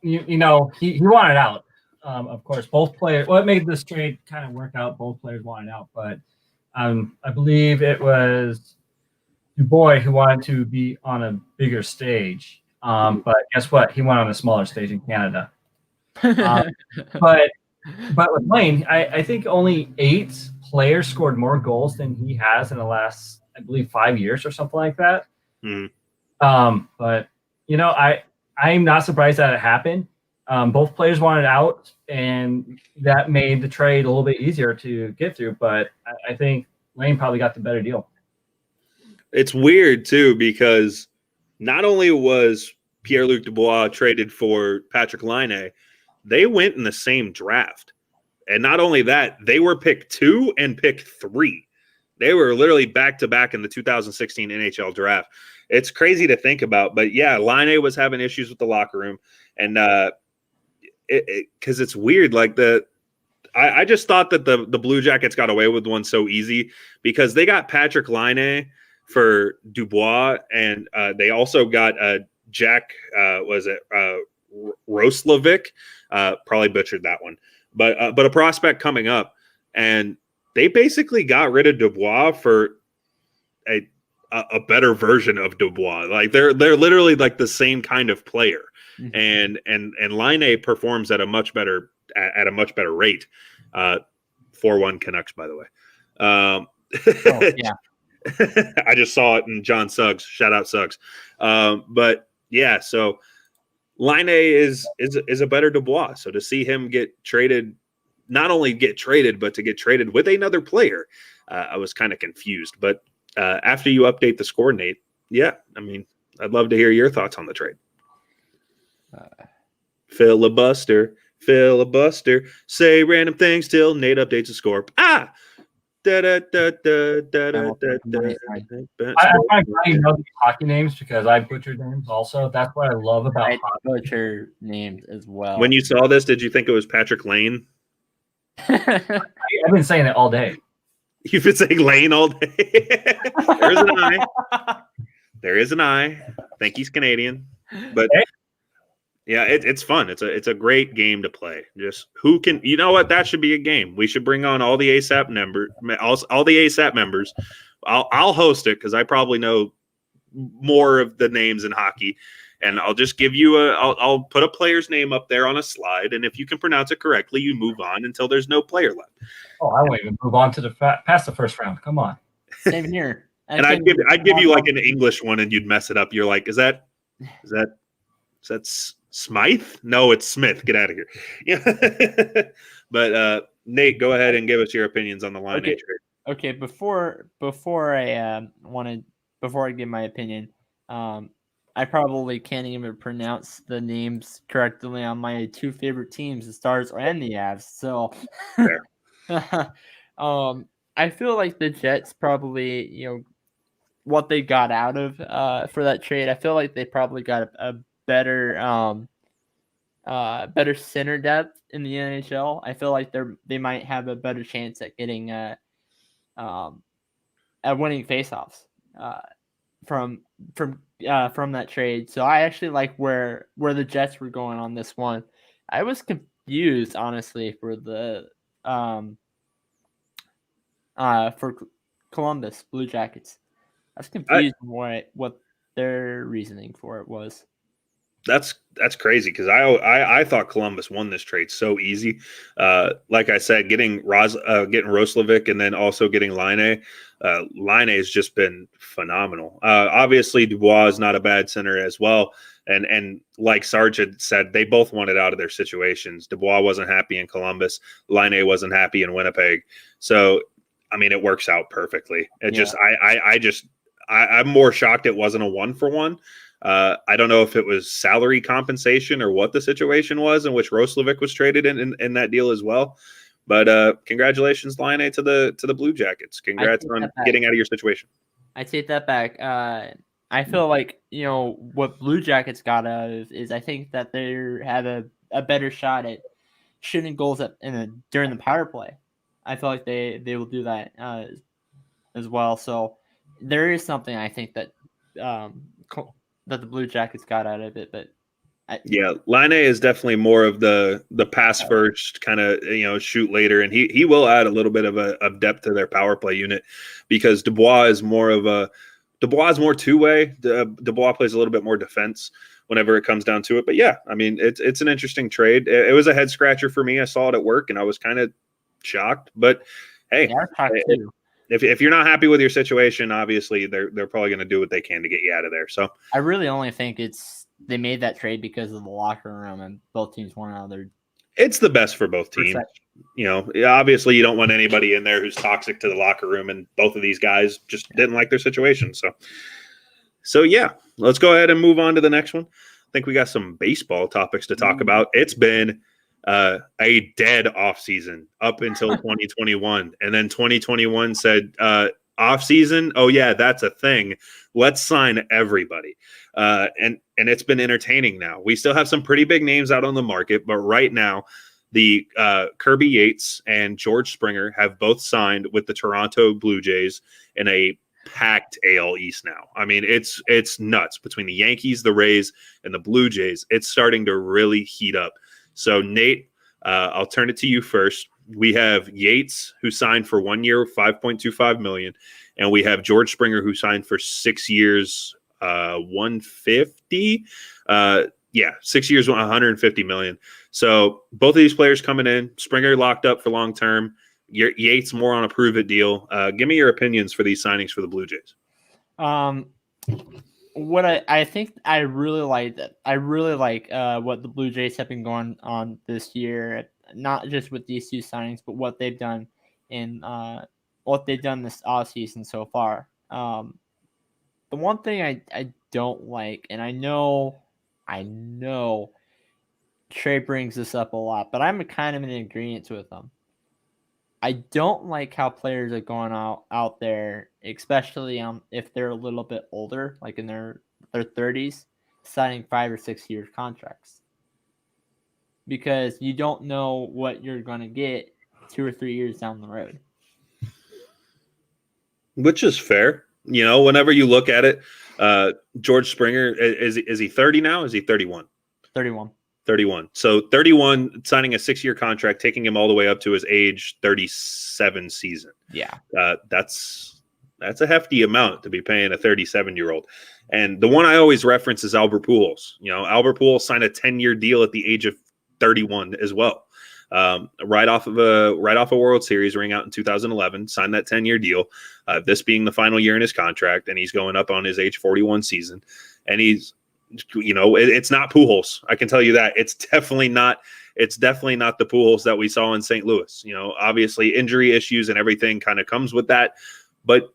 He wanted out. Of course, both players. Well, it made this trade kind of work out. Both players wanted out, but I believe it was Dubois who wanted to be on a bigger stage. But guess what? He went on a smaller stage in Canada. But with Lane, I think only 8 players scored more goals than he has in the last, I believe, 5 years or something like that. But I'm not surprised that it happened. Both players wanted out, and that made the trade a little bit easier to get through. But I think Lane probably got the better deal. It's weird too, because not only was Pierre-Luc Dubois traded for Patrick Laine, they went in the same draft. And not only that, they were pick 2 and pick 3. They were literally back-to-back in the 2016 NHL draft. It's crazy to think about. But, yeah, Laine was having issues with the locker room. And because it's weird. Like I just thought that the Blue Jackets got away with one so easy because they got Patrick Laine for Dubois. And they also got Jack, Roslovic? Probably butchered that one. But a prospect coming up, and they basically got rid of Dubois for a better version of Dubois. Like they're literally like the same kind of player, and Laine performs at a much better rate. 4-1 Canucks, by the way. Yeah. I just saw it in John Suggs. Shout out Suggs. But yeah, so. Laine is a better Dubois. So to see him get traded, not only get traded, but to get traded with another player, I was kind of confused. But after you update the score, Nate, yeah, I mean, I'd love to hear your thoughts on the trade. Filibuster, say random things till Nate updates the score. I'm trying to know these hockey names because I butchered names also. That's what I love about hockey. Butcher names as well. When you saw this, did you think it was Patrick Lane? I've been saying it all day. You've been saying Lane all day. There's an eye. There is an eye. Think he's Canadian. But yeah, it's fun. It's a great game to play. Just who can, you know what? That should be a game. We should bring on all the ASAP members. I'll host it because I probably know more of the names in hockey, and I'll just give you I'll put a player's name up there on a slide, and if you can pronounce it correctly, you move on until there's no player left. Oh, I won't even move on to past the first round. Come on. Same here. And I'd give you like an English one, and you'd mess it up. You're like, is that Smythe? No, it's Smith. Get out of here. Yeah. But Nate, go ahead and give us your opinions on the Laine trade. Okay, before I give my opinion, I probably can't even pronounce the names correctly on my 2 favorite teams, the Stars and the Avs. So I feel like the Jets probably, what they got out of for that trade, I feel like they probably got a better better center depth in the NHL, I feel like they might have a better chance at getting at winning faceoffs from that trade. So I actually like where the Jets were going on this one. I was confused, honestly, for the for Columbus Blue Jackets. I was confused what their reasoning for it was. That's crazy because I thought Columbus won this trade so easy. Like I said, getting Roslovic and then also getting Laine. Laine has just been phenomenal. Obviously, Dubois is not a bad center as well. And like Sarge had said, they both wanted out of their situations. Dubois wasn't happy in Columbus. Laine wasn't happy in Winnipeg. So, I mean, it works out perfectly. I'm more shocked it wasn't a 1-for-1. I don't know if it was salary compensation or what the situation was in which Roslovic was traded in that deal as well. But congratulations, Laine, to the Blue Jackets. Congrats on getting out of your situation. I take that back. I feel like, what Blue Jackets got out of is I think that they have a better shot at shooting goals during the power play. I feel like they will do that as well. So there is something I think that that the Blue Jackets got out of it, but Laine is definitely more of the pass first kind of shoot later, and he will add a little bit of depth to their power play unit because Dubois is more two-way. Dubois plays a little bit more defense whenever it comes down to it. But yeah, I mean it's an interesting trade. It was a head scratcher for me. I saw it at work and I was kind of shocked. But hey, if you're not happy with your situation, obviously they're probably going to do what they can to get you out of there. So I really only think they made that trade because of the locker room and both teams want out of their. It's the best for both teams. Obviously you don't want anybody in there who's toxic to the locker room, and both of these guys just didn't like their situation. So yeah, let's go ahead and move on to the next one. I think we got some baseball topics to talk about. It's been a dead offseason up until 2021. And then 2021 said, offseason, oh yeah, that's a thing. Let's sign everybody. And it's been entertaining now. We still have some pretty big names out on the market, but right now the Kirby Yates and George Springer have both signed with the Toronto Blue Jays in a packed AL East now. I mean, it's nuts between the Yankees, the Rays, and the Blue Jays. It's starting to really heat up. So, Nate, I'll turn it to you first. We have Yates, who signed for 1 year, $5.25 million, and we have George Springer, who signed for 6 years, $150. 6 years, $150 million. So both of these players coming in. Springer locked up for long term. Yates more on a prove it deal. Give me your opinions for these signings for the Blue Jays. What I think I really like what the Blue Jays have been going on this year, not just with these two signings, but what they've done this offseason so far. The one thing I don't like, and I know Trey brings this up a lot, but I'm kind of in agreement with him. I don't like how players are going out there, especially if they're a little bit older, like in their 30s, signing 5 or 6 year contracts. Because you don't know what you're going to get 2 or 3 years down the road. Which is fair. Whenever you look at it, George Springer, is he 30 now? Is he 31? 31. So 31, signing a 6-year contract, taking him all the way up to his age 37 season. Yeah. That's a hefty amount to be paying a 37-year-old. And the one I always reference is Albert Pujols. Albert Pujols signed a 10-year deal at the age of 31 as well. Right off a World Series ring out in 2011, signed that 10-year deal. This being the final year in his contract, and he's going up on his age 41 season. And he's it's not Pujols. I can tell you that. It's definitely not the Pujols that we saw in St. Louis. Obviously injury issues and everything kind of comes with that, but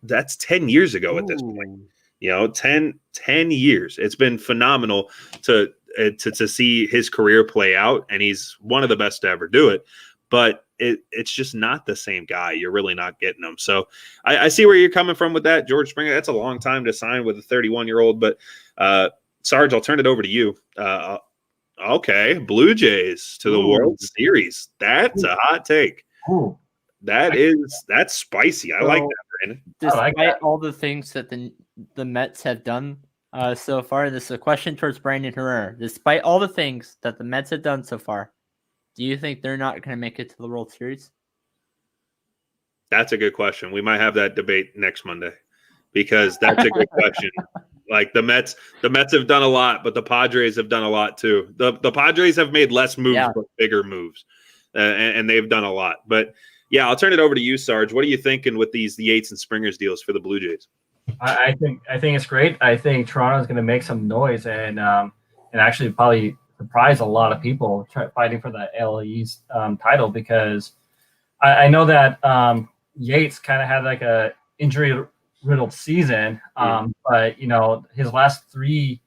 that's 10 years ago at this point. 10 years. It's been phenomenal to see his career play out, and he's one of the best to ever do it. But it's just not the same guy. You're really not getting him. So I see where you're coming from with that, George Springer. That's a long time to sign with a 31-year-old. But Sarge, I'll turn it over to you. Okay, Blue Jays to the World Series. That's a hot take. Ooh. That's spicy. I like that, Brandon. Despite all the things that the Mets have done so far, this is a question towards Brandon Herrera. Despite all the things that the Mets have done so far, do you think they're not going to make it to the World Series? That's a good question. We might have that debate next Monday because that's a good question. Like the Mets have done a lot, but the Padres have done a lot too. The Padres have made less moves, but bigger moves, and they've done a lot. But yeah, I'll turn it over to you, Sarge. What are you thinking with these the Yates and Springers deals for the Blue Jays? I think it's great. I think Toronto's going to make some noise and actually probably surprise a lot of people fighting for the AL East title because I know that Yates kind of had like a injury riddled season, but his last 3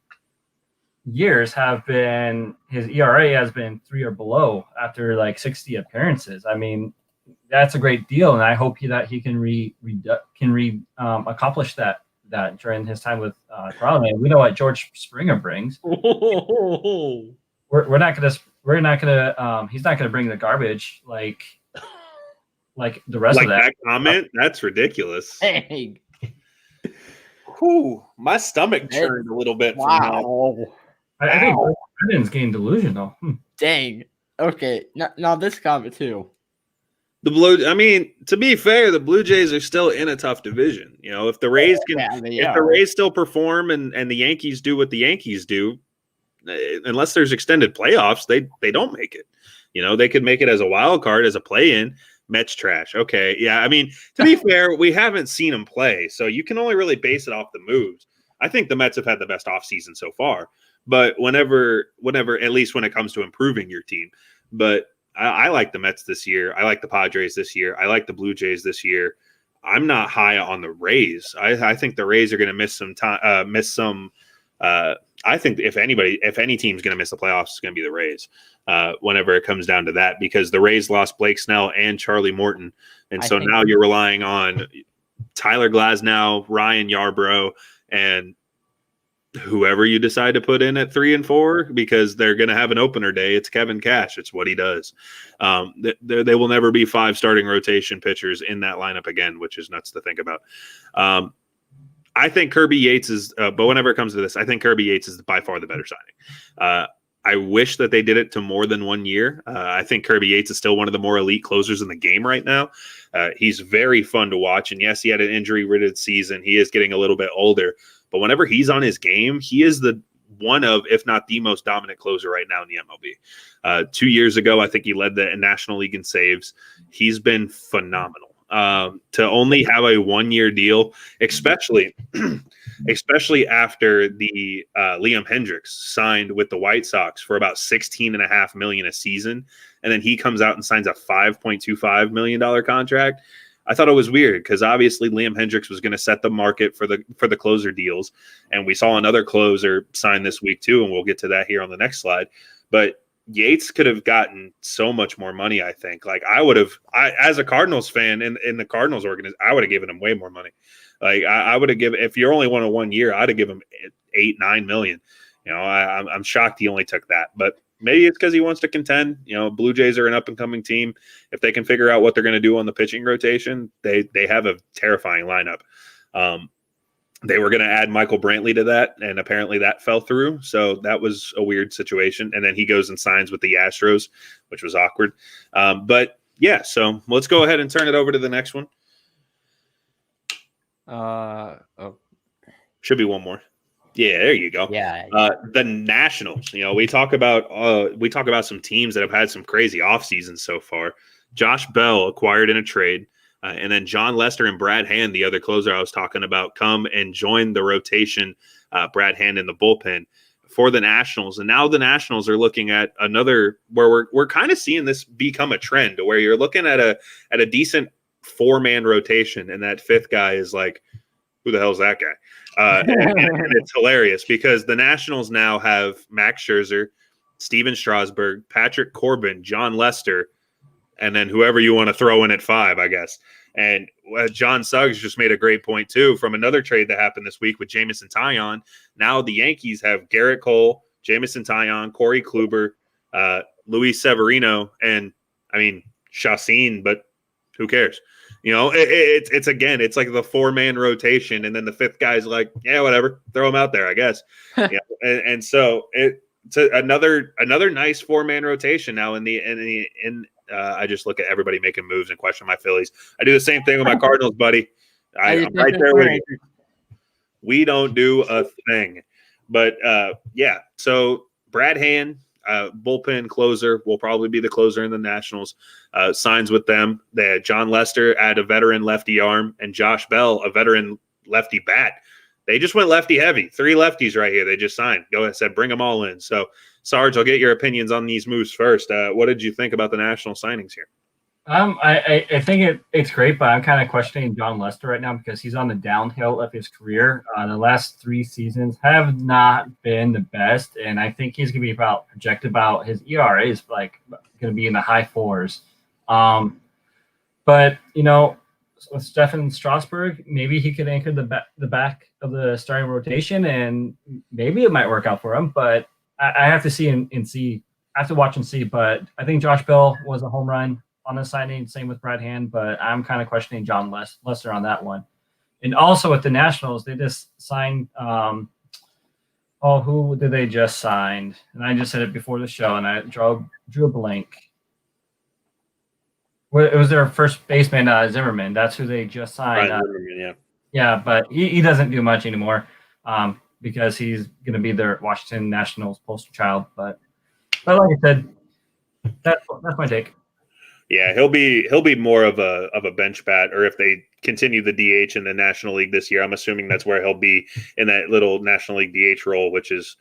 years have been his ERA has been 3 or below after like 60 appearances. I mean, that's a great deal, and I hope that he can accomplish that during his time with Toronto. And we know what George Springer brings. We're not gonna he's not gonna bring the garbage like the rest of that. That comment, that's ridiculous. Dang. Whew, my stomach churned a little bit. Wow. I think Brandon's getting delusional. Dang. Okay. Now this comment too. To be fair, the Blue Jays are still in a tough division. If the Rays if the Rays still perform and the Yankees do what the Yankees do, unless there's extended playoffs, they don't make it. They could make it as a wild card, as a play-in. Mets trash. Okay, yeah. I mean, to be fair, we haven't seen them play, so you can only really base it off the moves. I think the Mets have had the best offseason so far, but whenever, at least when it comes to improving your team. But I like the Mets this year. I like the Padres this year. I like the Blue Jays this year. I'm not high on the Rays. I think the Rays are going to miss some time. I think if any team's going to miss the playoffs, it's going to be the Rays. Whenever it comes down to that, because the Rays lost Blake Snell and Charlie Morton, and so now you're relying on Tyler Glasnow, Ryan Yarbrough, and whoever you decide to put in at 3 and 4, because they're going to have an opener day. It's Kevin Cash. It's what he does. They will never be 5 starting rotation pitchers in that lineup again, which is nuts to think about. I think Kirby Yates is, but whenever it comes to this, I think Kirby Yates is by far the better signing. I wish that they did it to more than 1 year. I think Kirby Yates is still one of the more elite closers in the game right now. He's very fun to watch. And yes, he had an injury-riddled season. He is getting a little bit older. But whenever he's on his game, he is the one of, if not the most dominant closer right now in the MLB. 2 years ago, I think he led the National League in saves. He's been phenomenal. To only have a 1 year deal, especially after the Liam Hendricks signed with the White Sox for about $16.5 million a season, and then he comes out and signs a $5.25 million contract. I thought it was weird because obviously Liam Hendricks was going to set the market for the closer deals, and we saw another closer sign this week too, and we'll get to that here on the next slide. But Yates could have gotten so much more money, I think. Like as a Cardinals fan in the Cardinals organization, I would have given him way more money. Like I would have given, if you're only one on 1 year, I'd have given him $8-9 million. I'm shocked he only took that, but maybe it's because he wants to contend. Blue Jays are an up and coming team. If they can figure out what they're going to do on the pitching rotation, they have a terrifying lineup. They were going to add Michael Brantley to that, and apparently that fell through. So that was a weird situation. And then he goes and signs with the Astros, which was awkward. But yeah, so let's go ahead and turn it over to the next one. Should be one more. Yeah, there you go. Yeah. The Nationals. We talk about some teams that have had some crazy off seasons so far. Josh Bell acquired in a trade. And then John Lester and Brad Hand, the other closer I was talking about, come and join the rotation. Brad Hand in the bullpen for the Nationals. And now the Nationals are looking at another where we're kind of seeing this become a trend, where you're looking at a decent 4-man rotation, and that 5th guy is like, who the hell is that guy? And it's hilarious because the Nationals now have Max Scherzer, Steven Strasburg, Patrick Corbin, John Lester, and then whoever you want to throw in at 5, I guess. And John Suggs just made a great point, too, from another trade that happened this week with Jamison Taillon. Now the Yankees have Garrett Cole, Jamison Taillon, Corey Kluber, Luis Severino, and I mean Chacin, but who cares? It's again, it's like the 4-man rotation, and then the 5th guy's like, yeah, whatever, throw him out there, I guess. And so it's another nice 4-man rotation now. I just look at everybody making moves and question my Phillies. I do the same thing with my Cardinals, buddy. I'm right there with you. We don't do a thing, but yeah. So Brad Hand, bullpen closer, will probably be the closer in the Nationals. Signs with them. They had John Lester at a veteran lefty arm and Josh Bell, a veteran lefty bat. They just went lefty heavy. 3 lefties right here. They just signed. Go ahead, said bring them all in. So, Sarge, I'll get your opinions on these moves first. What did you think about the National signings here? I think it's great, but I'm kind of questioning John Lester right now because he's on the downhill of his career. The last 3 seasons have not been the best, and I think he's going to be projected about his ERA is like going to be in the high 4s. But with Stephen Strasburg, maybe he could anchor the back of the starting rotation, and maybe it might work out for him. But I have to see and see. I have to watch and see. But I think Josh Bell was a home run on the signing, same with Brad Hand, but I'm kind of questioning John Lester on that one. And also with the Nationals, they just signed who did they just sign? And I just said it before the show, and I drew a blank. Well, it was their first baseman, Zimmerman. That's who they just signed. Zimmerman, yeah, but he doesn't do much anymore because he's going to be their Washington Nationals poster child. But like I said, that's my take. Yeah, he'll be more of a bench bat, or if they continue the DH in the National League this year, I'm assuming that's where he'll be in that little National League DH role, which is,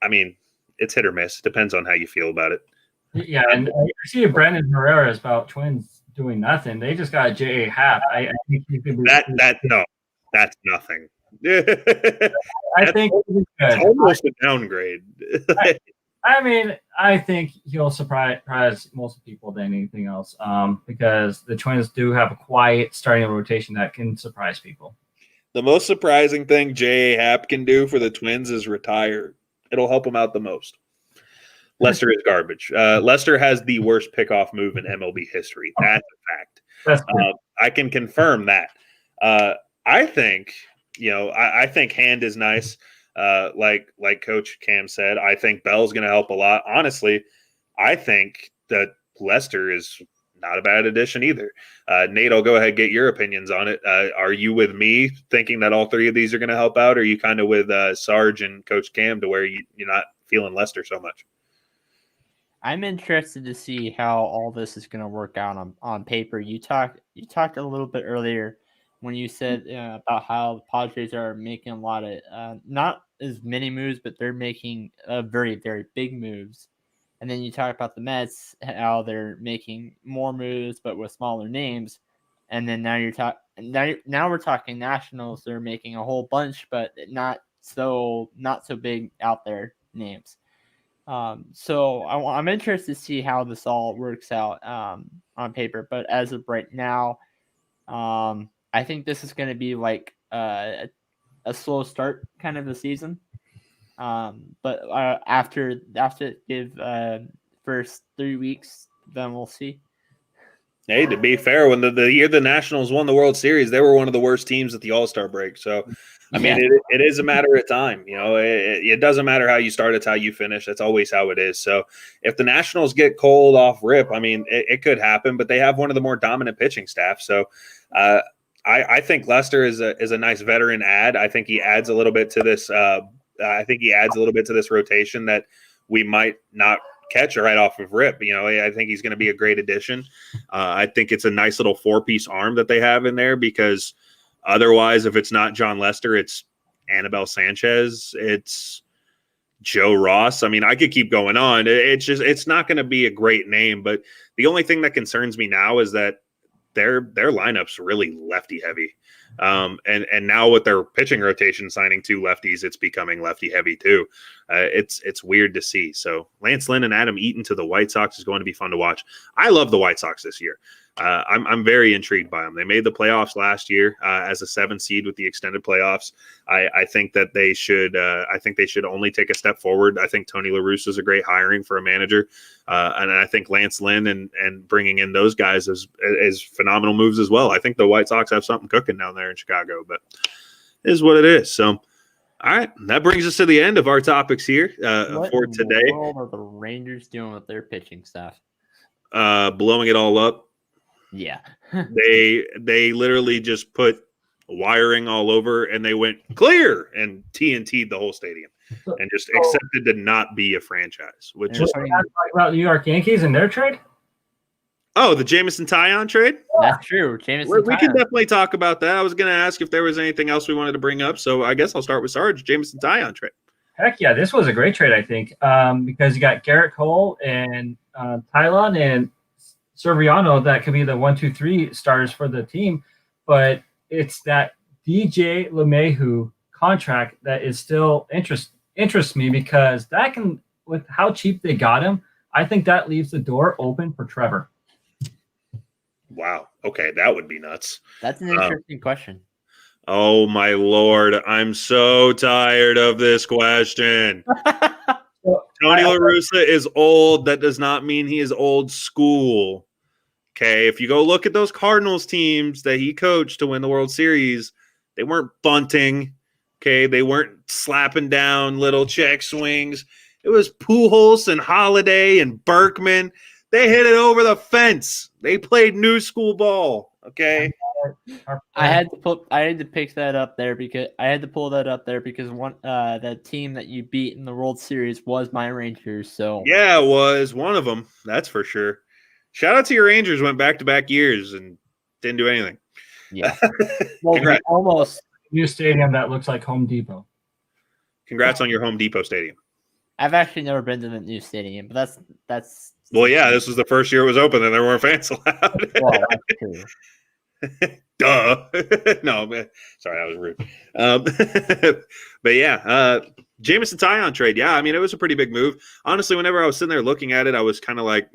I mean, it's hit or miss. It depends on how you feel about it. Yeah, and I see Brandon Herrera is about Twins doing nothing. They just got J.A. Happ. I think he could be that's nothing. I think it's almost a downgrade. I think he'll surprise most people than anything else because the Twins do have a quiet starting rotation that can surprise people. The most surprising thing J.A. Happ can do for the Twins is retire. It'll help him out the most. Lester is garbage. Lester has the worst pickoff move in MLB history. That's a fact. That's I can confirm that. I think, I think Hand is nice. Like Coach Cam said, I think Bell's going to help a lot. Honestly, I think that Lester is not a bad addition either. Nate, I'll go ahead and get your opinions on it. Are you with me thinking that all 3 of these are going to help out? Or are you kind of with Sarge and Coach Cam to where you're not feeling Lester so much? I'm interested to see how all this is going to work out on paper. You talked a little bit earlier when you said about how the Padres are making a lot of not as many moves, but they're making very, very big moves. And then you talk about the Mets, how they're making more moves, but with smaller names. And then now we're talking Nationals. They're making a whole bunch, but not so big out there names. So I'm interested to see how this all works out on paper. But as of right now, I think this is going to be like a slow start kind of the season. But after give first 3 weeks, then we'll see. Hey, to be fair, when the year the Nationals won the World Series, they were one of the worst teams at the All-Star break. So, I mean, it is a matter of time. It doesn't matter how you start, it's how you finish. That's always how it is. So, if the Nationals get cold off rip, I mean, it could happen, but they have one of the more dominant pitching staff. So, I think Lester is a nice veteran add. I think he adds a little bit to this. I think he adds a little bit to this rotation that we might not catch right off of rip. I think he's going to be a great addition. I think it's a nice little 4-piece arm that they have in there, because otherwise, if it's not John Lester, it's Anibal Sanchez, it's Joe Ross. I mean, I could keep going on. It's not going to be a great name, but the only thing that concerns me now is that their lineup's really lefty heavy. And now with their pitching rotation signing 2 lefties, it's becoming lefty heavy too. It's weird to see. So Lance Lynn and Adam Eaton to the White Sox is going to be fun to watch. I love the White Sox this year. I'm very intrigued by them. They made the playoffs last year as a 7 seed with the extended playoffs. I think that they should. I think they should only take a step forward. I think Tony La Russa is a great hiring for a manager, and I think Lance Lynn and bringing in those guys is phenomenal moves as well. I think the White Sox have something cooking down there in Chicago, but it is what it is. So. All right, that brings us to the end of our topics here for today. What are the Rangers doing with their pitching staff? Blowing it all up. Yeah. They literally just put wiring all over and they went clear and TNT'd the whole stadium and just accepted to not be a franchise. Which is talk about New York Yankees and their trade. Oh, the Jameson Taillon trade? That's true. We can definitely talk about that. I was going to ask if there was anything else we wanted to bring up, so I guess I'll start with Sarge. Jameson Taillon trade. Heck yeah, this was a great trade, I think, because you got Garrett Cole and Taillon and Serviano that could be the 1, 2, 3 starters for the team, but it's that DJ LeMahieu contract that is still interests me because that can, with how cheap they got him, I think that leaves the door open for Trevor. Wow. Okay, that would be nuts. That's an interesting question. Oh, my Lord. I'm so tired of this question. Tony La Russa is old. That does not mean he is old school. Okay, if you go look at those Cardinals teams that he coached to win the World Series, they weren't bunting. Okay, they weren't slapping down little check swings. It was Pujols and Holiday and Berkman. They hit it over the fence. They played new school ball. Okay. I had to pick that up there because I had to pull that up there because that team that you beat in the World Series was my Rangers. So yeah, it was one of them. That's for sure. Shout out to your Rangers. Went back-to-back years and didn't do anything. Yeah. Well, almost new stadium that looks like Home Depot. Congrats on your Home Depot stadium. I've actually never been to the new stadium, but that's. Well, yeah, this was the first year it was open, and there weren't fans allowed. Well, that's true. Duh. No, man. Sorry, that was rude. But yeah, Jameson Taillon trade. Yeah, I mean, it was a pretty big move. Honestly, whenever I was sitting there looking at it, I was kind of like,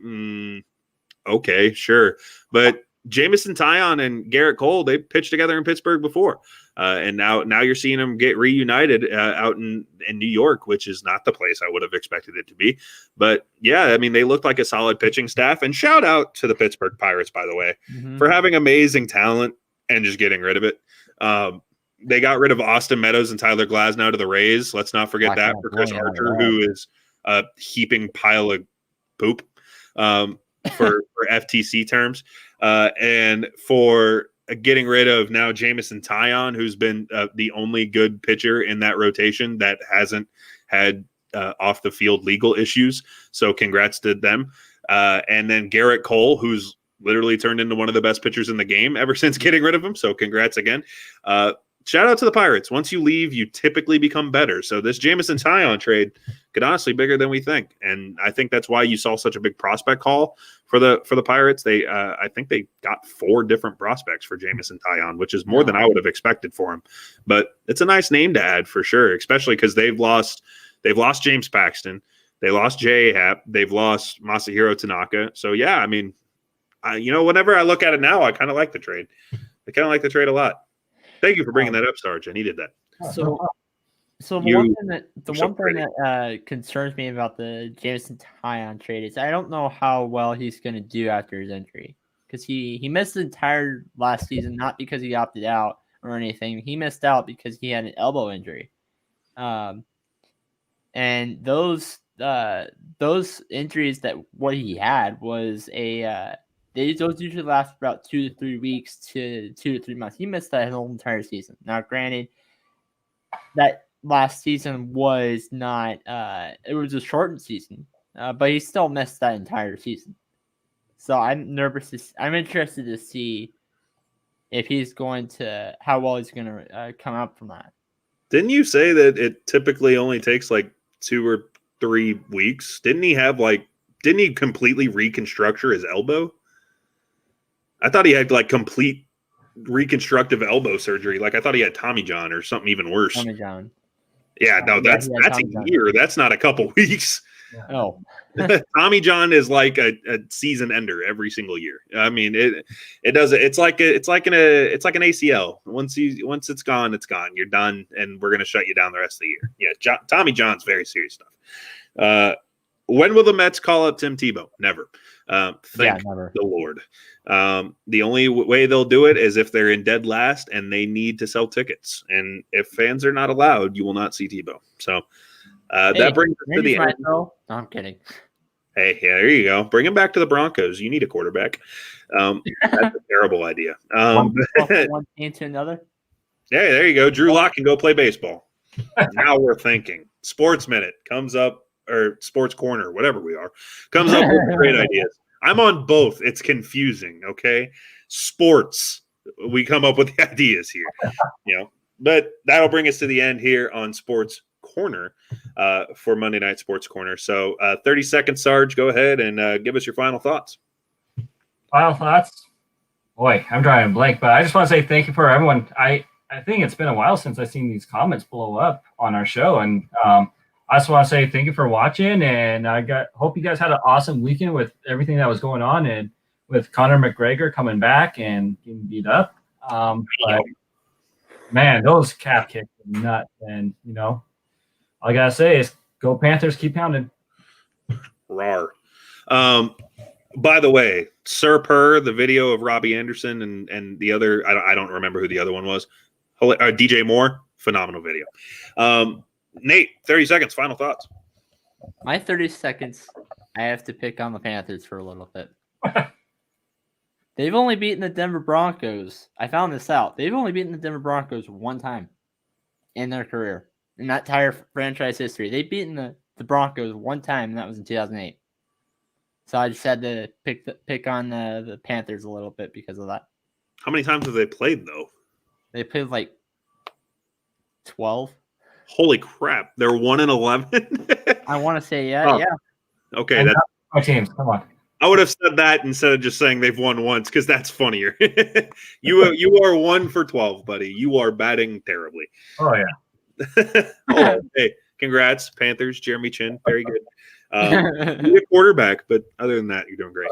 okay, sure. But Jameson Taillon and Garrett Cole, they pitched together in Pittsburgh before. And now you're seeing them get reunited out in New York, which is not the place I would have expected it to be. But yeah, I mean, they look like a solid pitching staff. And shout out to the Pittsburgh Pirates, by the way, for having amazing talent and just getting rid of it. They got rid of Austin Meadows and Tyler Glasnow to the Rays. Let's not forget that for Chris Archer, who is a heaping pile of poop for FTC terms. And for getting rid of now Jameson Taillon, who's been the only good pitcher in that rotation that hasn't had off the field legal issues. So congrats to them. And then Garrett Cole, who's literally turned into one of the best pitchers in the game ever since getting rid of him. So congrats again. Shout out to the Pirates. Once you leave, you typically become better. So this Jameson Taillon trade could honestly bigger than we think. And I think that's why you saw such a big prospect call for the Pirates. They I think they got 4 different prospects for Jameson Taillon, which is more than I would have expected for him. But it's a nice name to add for sure, especially because they've lost James Paxton. They lost J.A. Happ. They've lost Masahiro Tanaka. So yeah, I mean, whenever I look at it now, I kind of like the trade. I kind of like the trade a lot. Thank you for bringing that up, Sarge. I needed that. So the one thing that concerns me about the Jameson Taillon trade is I don't know how well he's going to do after his injury because he missed the entire last season, not because he opted out or anything. He missed out because he had an elbow injury, and those injuries that what he had was those usually last about 2 to 3 weeks to 2 to 3 months. He missed that whole entire season. Now, granted, that last season was not it was a shortened season, but he still missed that entire season. So I'm interested to see if he's going to how well he's going to come out from that. Didn't you say that it typically only takes like 2 or 3 weeks? Didn't he completely reconstructure his elbow? I thought he had like complete reconstructive elbow surgery. Like I thought he had Tommy John or something even worse. Tommy John. Yeah, no, that's a year. That's not a couple weeks. Oh, Tommy John is like a season ender every single year. I mean, it does it. It's like an ACL. Once it's gone, it's gone. You're done, and we're gonna shut you down the rest of the year. Yeah, Tommy John's very serious stuff. When will the Mets call up Tim Tebow? Never. Thank never. the Lord. The only way they'll do it is if they're in dead last and they need to sell tickets. And if fans are not allowed, you will not see Tebow. So that brings us to the end. No, I'm kidding. Hey, yeah, there you go. Bring him back to the Broncos. You need a quarterback. That's a terrible idea. One team to another. Yeah, there you go. Drew Lock can go play baseball. Now we're thinking. Sports Minute comes up, or Sports Corner, whatever we are, comes up with great ideas. I'm on both. It's confusing, okay? Sports. We come up with the ideas here. But that'll bring us to the end here on Sports Corner for Monday Night Sports Corner. So 30 seconds, Sarge. Go ahead and give us your final thoughts. Final thoughts? Boy, I'm drawing a blank, but I just want to say thank you for everyone. I think it's been a while since I've seen these comments blow up on our show, and I just want to say thank you for watching, and hope you guys had an awesome weekend with everything that was going on, and with Conor McGregor coming back and getting beat up. But man, those calf kicks are nuts, and all I gotta say is go Panthers, keep pounding. Rawr. By the way, Sir Purr, the video of Robbie Anderson and the other, I don't remember who the other one was. DJ Moore, phenomenal video. Nate, 30 seconds, final thoughts. My 30 seconds, I have to pick on the Panthers for a little bit. They've only beaten the Denver Broncos. I found this out. They've only beaten the Denver Broncos one time in their career. In that entire franchise history. They've beaten the Broncos one time, and that was in 2008. So I just had to pick on the Panthers a little bit because of that. How many times have they played, though? They played like 12. Holy crap. They're 1-11? I want to say, yeah. Okay. That's my teams. Come on. I would have said that instead of just saying they've won once, because that's funnier. You are 1 for 12, buddy. You are batting terribly. Oh, yeah. Hey, congrats, Panthers, Jeremy Chin. Very good. You're a quarterback, but other than that, you're doing great.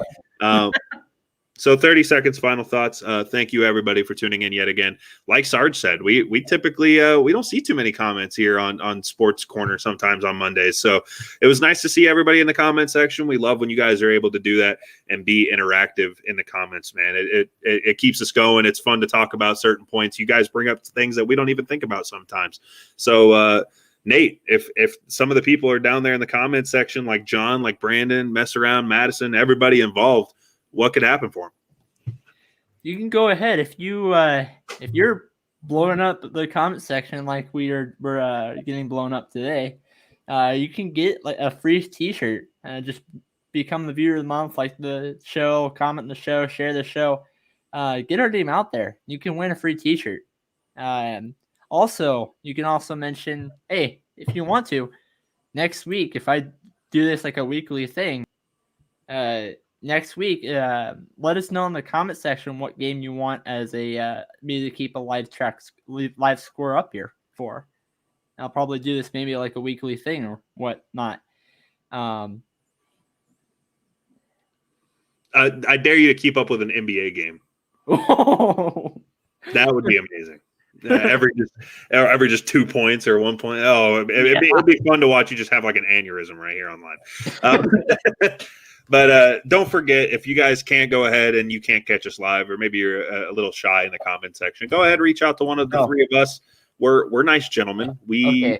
So 30 seconds, final thoughts. Thank you, everybody, for tuning in yet again. Like Sarge said, we typically we don't see too many comments here on Sports Corner sometimes on Mondays. So it was nice to see everybody in the comment section. We love when you guys are able to do that and be interactive in the comments, man. It keeps us going. It's fun to talk about certain points. You guys bring up things that we don't even think about sometimes. So Nate, if some of the people are down there in the comment section, like John, like Brandon, Mess Around, Madison, everybody involved, what could happen for him? You can go ahead if you're blowing up the comment section like we're getting blown up today. You can get like a free T-shirt. Just become the viewer of the month, like the show, comment the show, share the show. Get our name out there. You can win a free T-shirt. Also, you can also mention, hey, if you want to, next week, if I do this like a weekly thing, next week, let us know in the comment section what game you want as a me to keep a live score up here for. I'll probably do this maybe like a weekly thing or whatnot. I dare you to keep up with an NBA game. That would be amazing. Every just 2 points or 1 point. Oh, it'd be fun to watch you just have like an aneurysm right here online. But don't forget, if you guys can't go ahead and you can't catch us live, or maybe you're a little shy in the comment section, go ahead, reach out to one of the three of us. We're nice gentlemen. 1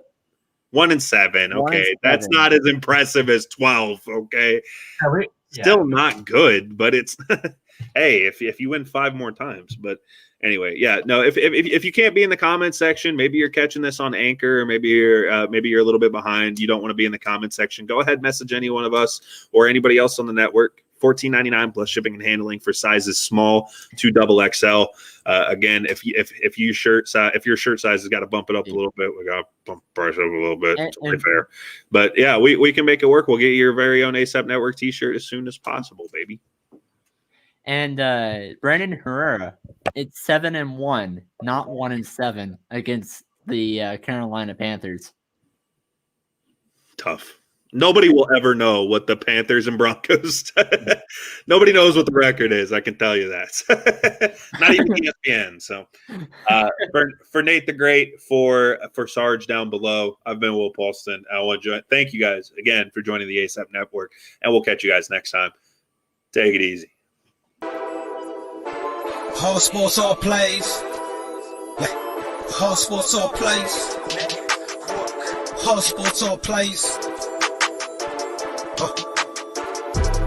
and 7. Okay, that's not as impressive as 12. Okay, still not good, but it's hey, if you win 5 more times, but. Anyway, yeah, no. If you can't be in the comment section, maybe you're catching this on Anchor, or maybe you're a little bit behind. You don't want to be in the comment section. Go ahead, message any one of us or anybody else on the network. $14.99 plus shipping and handling for sizes small to XXL. Again, if your shirt size has got to bump it up a little bit, we got to bump the price up a little bit. It's only fair, but yeah, we can make it work. We'll get you your very own ASAP Network T-shirt as soon as possible, baby. And Brandon Herrera, it's 7-1, not 1-7 against the Carolina Panthers. Tough. Nobody will ever know what the Panthers and Broncos. Nobody knows what the record is. I can tell you that. Not even ESPN. So, for Nate the Great, for Sarge down below, I've been Will Paulston. I want to thank you guys again for joining the ASAP Network, and we'll catch you guys next time. Take it easy. All sports, all plays. All sports, all plays. All sports, all plays.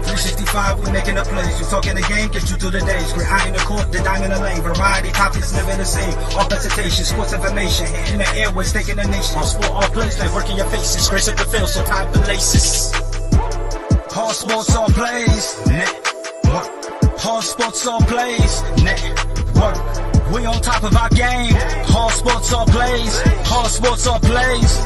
365, we making a plays. You talking the game, get you through the days. We're high in the court, the dime in the lane. Variety, topics never the same. All presentation, sports information. In the airways, taking the nation. All sport, all plays. They working your faces. Grace up the field, so tie the laces. All sports, all plays. Network. All sports, all plays. Network. We on top of our game. All sports, all plays. All sports, all plays.